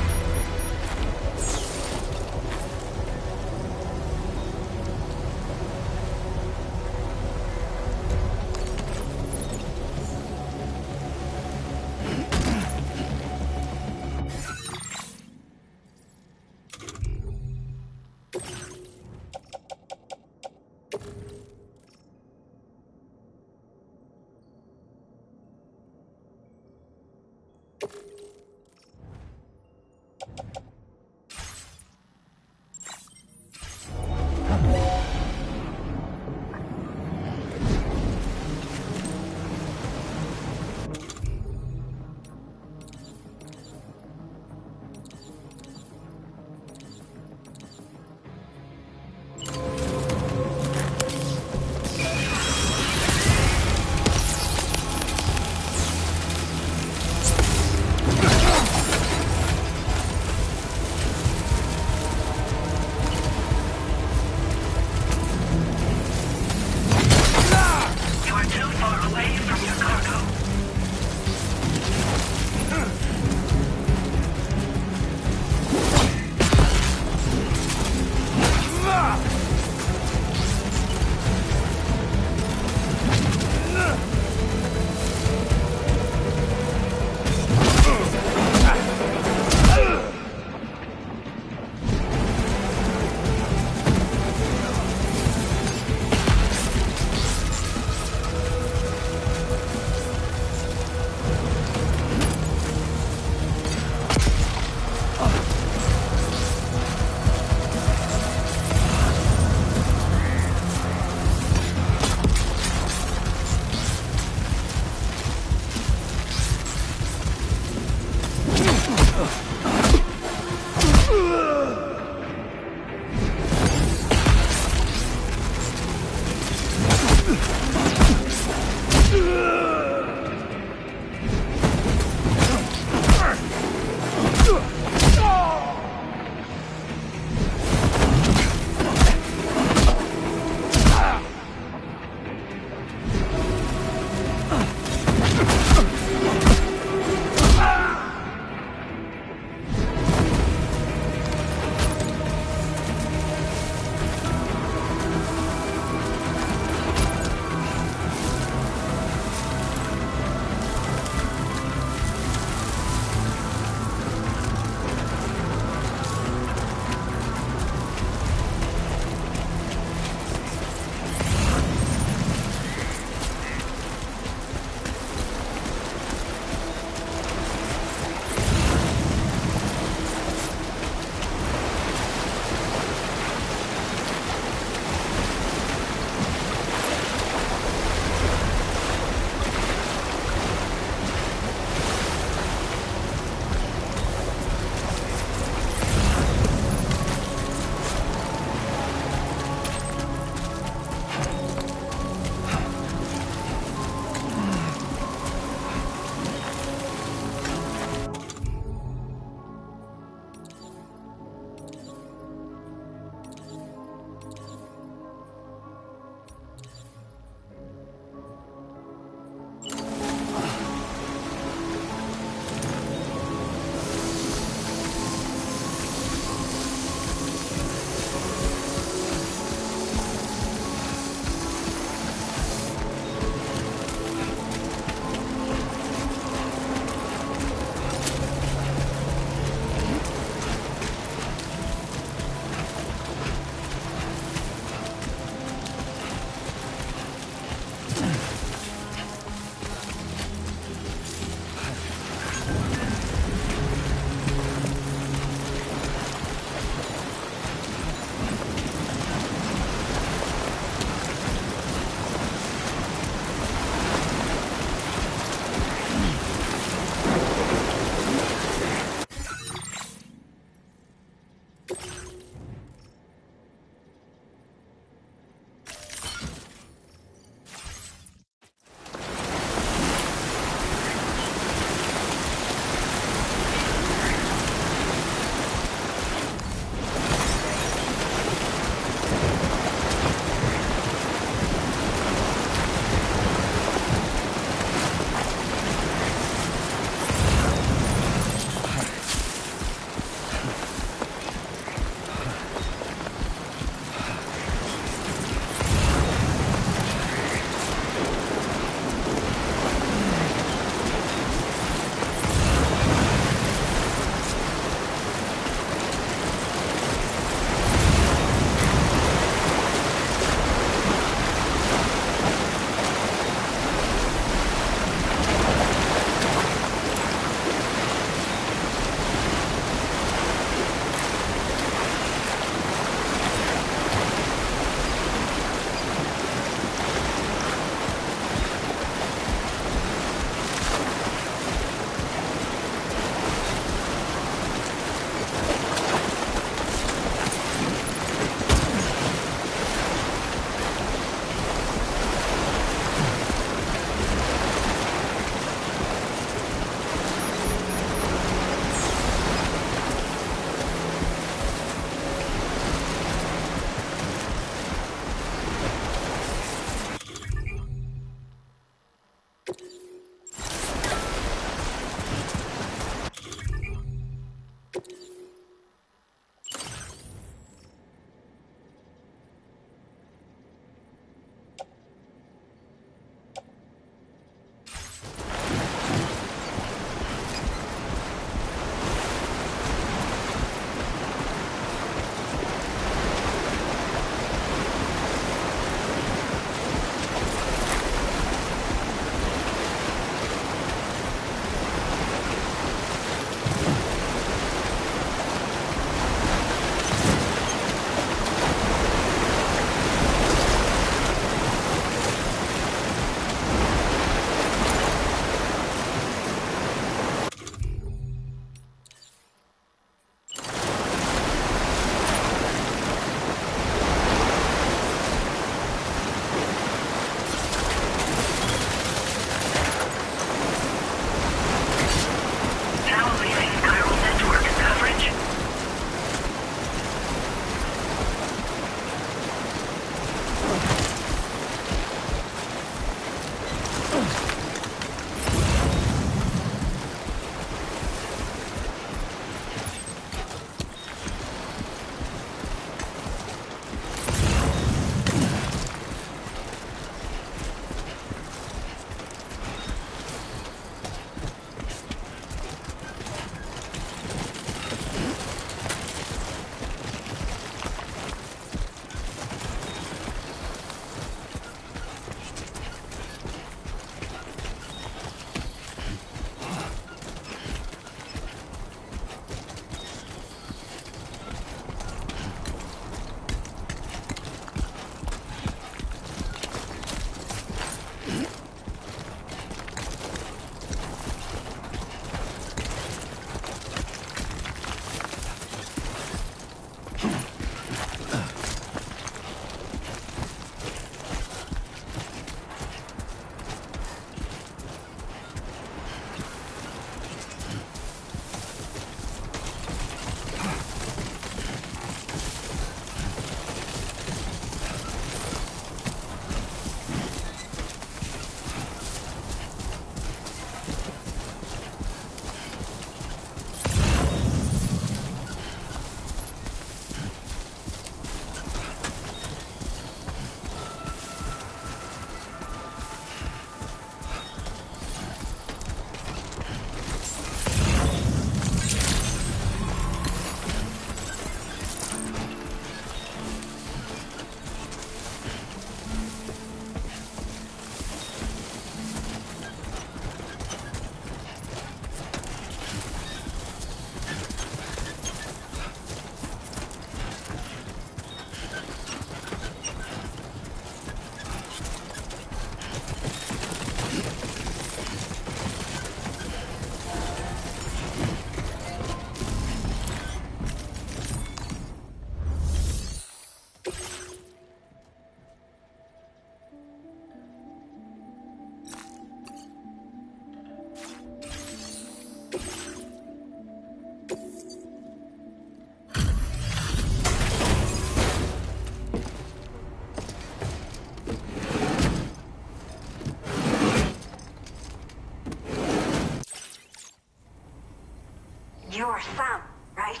You're Sam, right?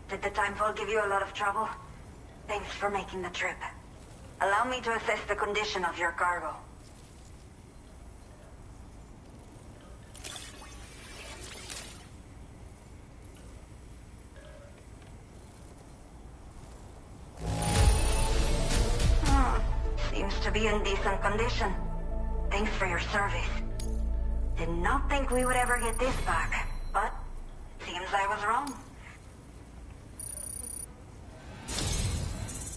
Did the Timefall give you a lot of trouble? Thanks for making the trip. Allow me to assess the condition of your cargo. Seems to be in decent condition. Thanks for your service. Did not think we would ever get this back, but seems I was wrong.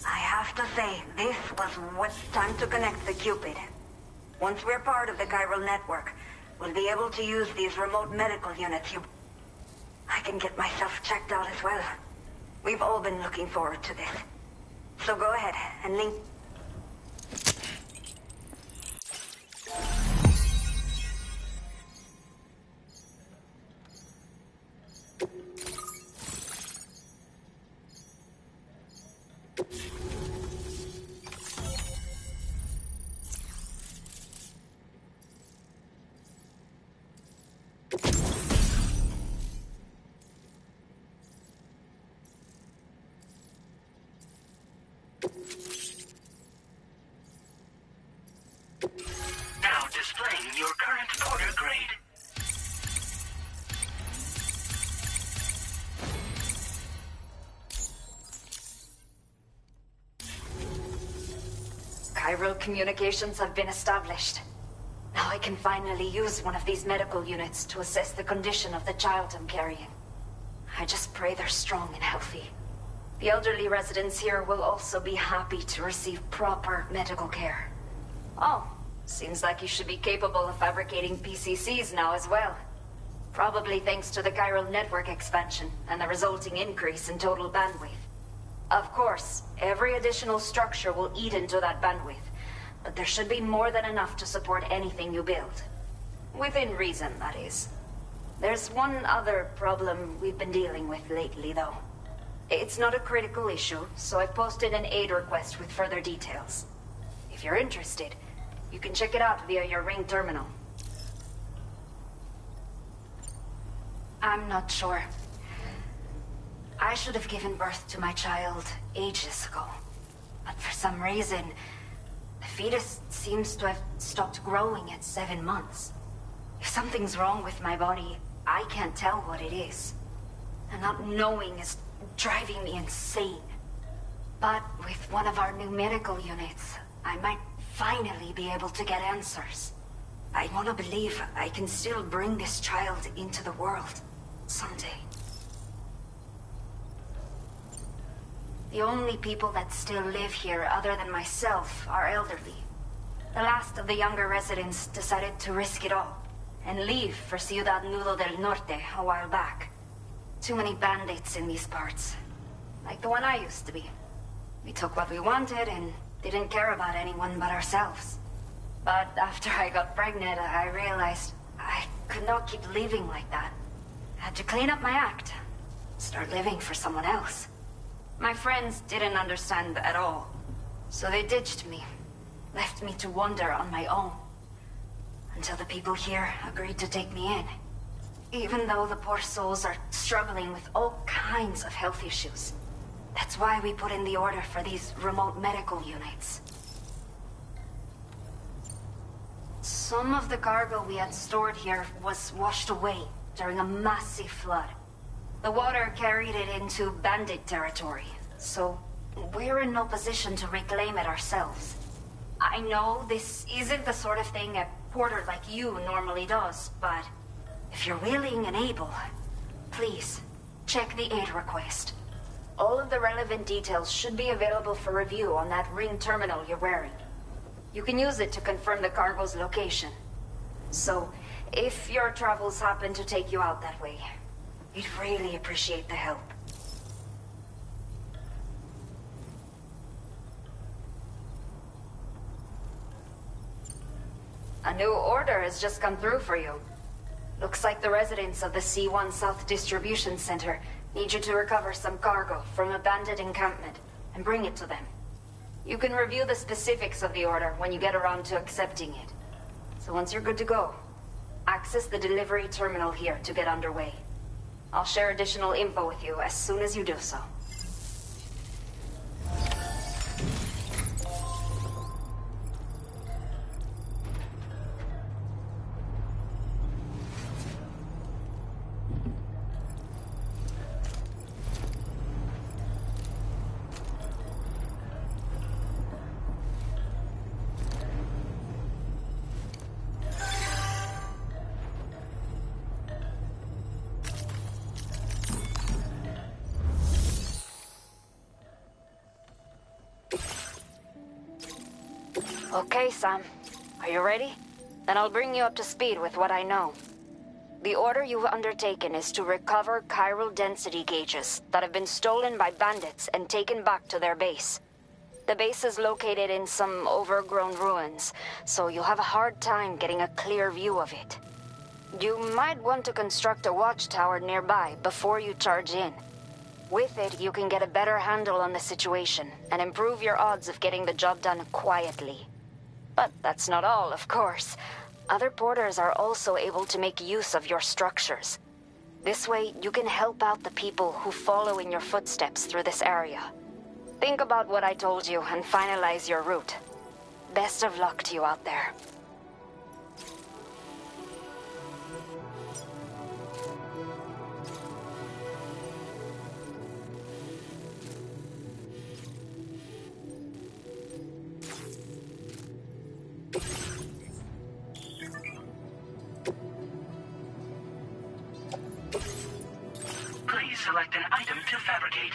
I have to say, this was what's time to connect the Cupid. Once we're part of the chiral network, we'll be able to use these remote medical units. I can get myself checked out as well. We've all been looking forward to this. So go ahead and link... Now displaying your current porter grade. Chiral communications have been established. Now I can finally use one of these medical units to assess the condition of the child I'm carrying. I just pray they're strong and healthy. The elderly residents here will also be happy to receive proper medical care. Oh, seems like you should be capable of fabricating PCCs now as well. Probably thanks to the chiral network expansion and the resulting increase in total bandwidth. Of course, every additional structure will eat into that bandwidth, but there should be more than enough to support anything you build. Within reason, that is. There's one other problem we've been dealing with lately, though. It's not a critical issue, so I've posted an aid request with further details. If you're interested, you can check it out via your ring terminal. I'm not sure. I should have given birth to my child ages ago. But for some reason, the fetus seems to have stopped growing at 7 months. If something's wrong with my body, I can't tell what it is. And not knowing is driving me insane. But with one of our new medical units, I might finally be able to get answers. I want to believe I can still bring this child into the world someday. The only people that still live here other than myself are elderly. The last of the younger residents decided to risk it all and leave for Ciudad Nudo del Norte a while back. Too many bandits in these parts. Like the one I used to be. We took what we wanted and didn't care about anyone but ourselves. But after I got pregnant, I realized I could not keep living like that. I had to clean up my act. Start living for someone else. My friends didn't understand at all. So they ditched me. Left me to wander on my own. Until the people here agreed to take me in. Even though the poor souls are struggling with all kinds of health issues. That's why we put in the order for these remote medical units. Some of the cargo we had stored here was washed away during a massive flood. The water carried it into bandit territory, so we're in no position to reclaim it ourselves. I know this isn't the sort of thing a porter like you normally does, but if you're willing and able, please, check the aid request. All of the relevant details should be available for review on that ring terminal you're wearing. You can use it to confirm the cargo's location. So, if your travels happen to take you out that way, we'd really appreciate the help. A new order has just come through for you. Looks like the residents of the C1 South Distribution Center need you to recover some cargo from a bandit encampment and bring it to them. You can review the specifics of the order when you get around to accepting it. So once you're good to go, access the delivery terminal here to get underway. I'll share additional info with you as soon as you do so. Okay, Sam. Are you ready? Then I'll bring you up to speed with what I know. The order you've undertaken is to recover chiral density gauges that have been stolen by bandits and taken back to their base. The base is located in some overgrown ruins, so you'll have a hard time getting a clear view of it. You might want to construct a watchtower nearby before you charge in. With it, you can get a better handle on the situation and improve your odds of getting the job done quietly. But that's not all, of course. Other porters are also able to make use of your structures. This way, you can help out the people who follow in your footsteps through this area. Think about what I told you and finalize your route. Best of luck to you out there. Please select an item to fabricate.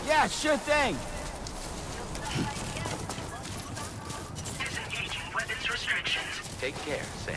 Yeah, sure thing. Disengaging weapons restrictions. Take care, Sam.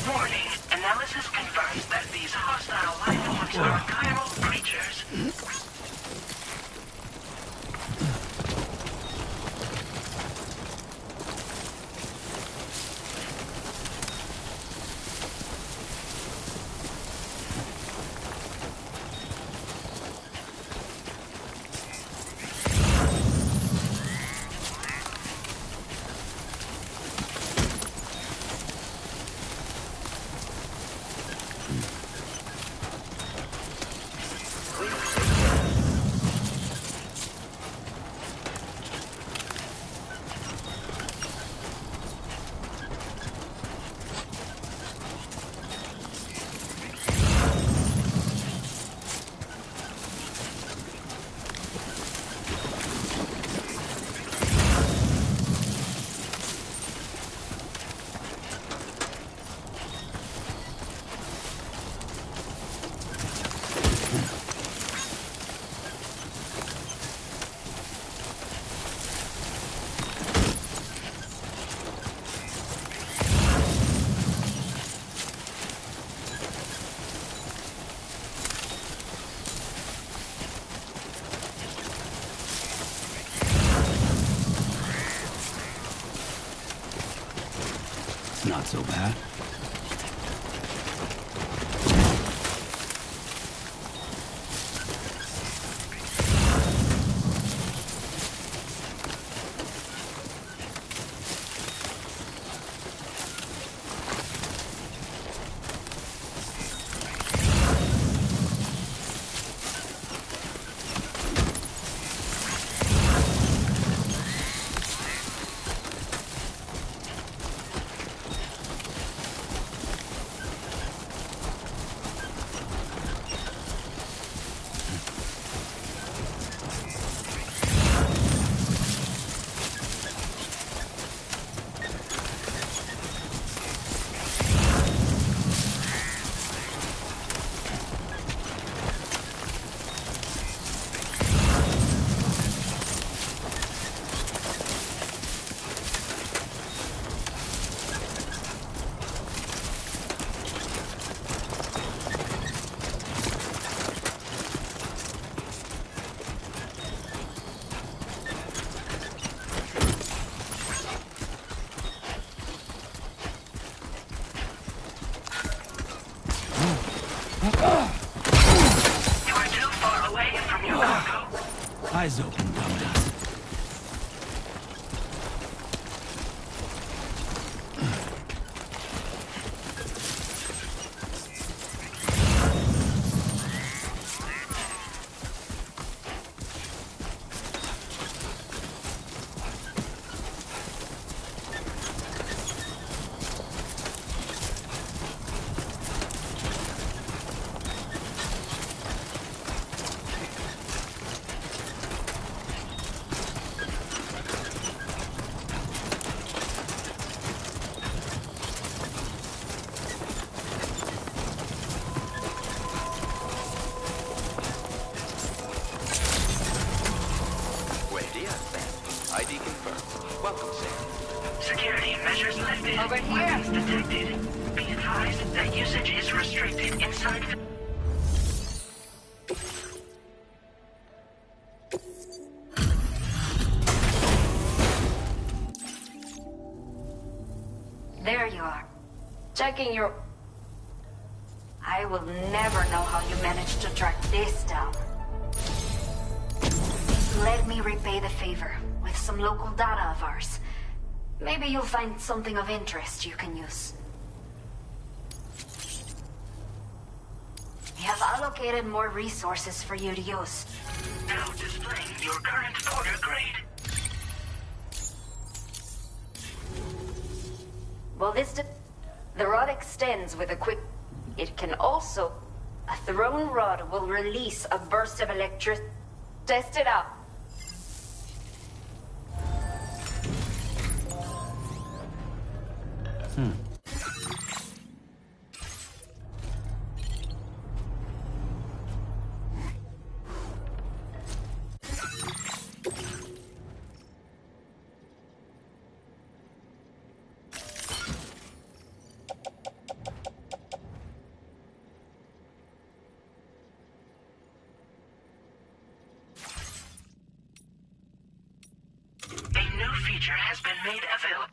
Warning. Analysis confirms that these hostile life forms are chiral creatures. so bad. Eyes open, dumbass. ID confirmed. Welcome, Sam. Security measures lifted. Over here. Weapons detected. Be advised that usage is restricted inside the... There you are. Checking your... I will never know how you managed to track this down. Let me repay the favor with some local data of ours. Maybe you'll find something of interest you can use. We have allocated more resources for you to use. Now displaying your current order grade. Well, the rod extends with a quick... It can also... A thrown rod will release a burst of electric... Test it out. A new feature has been made available.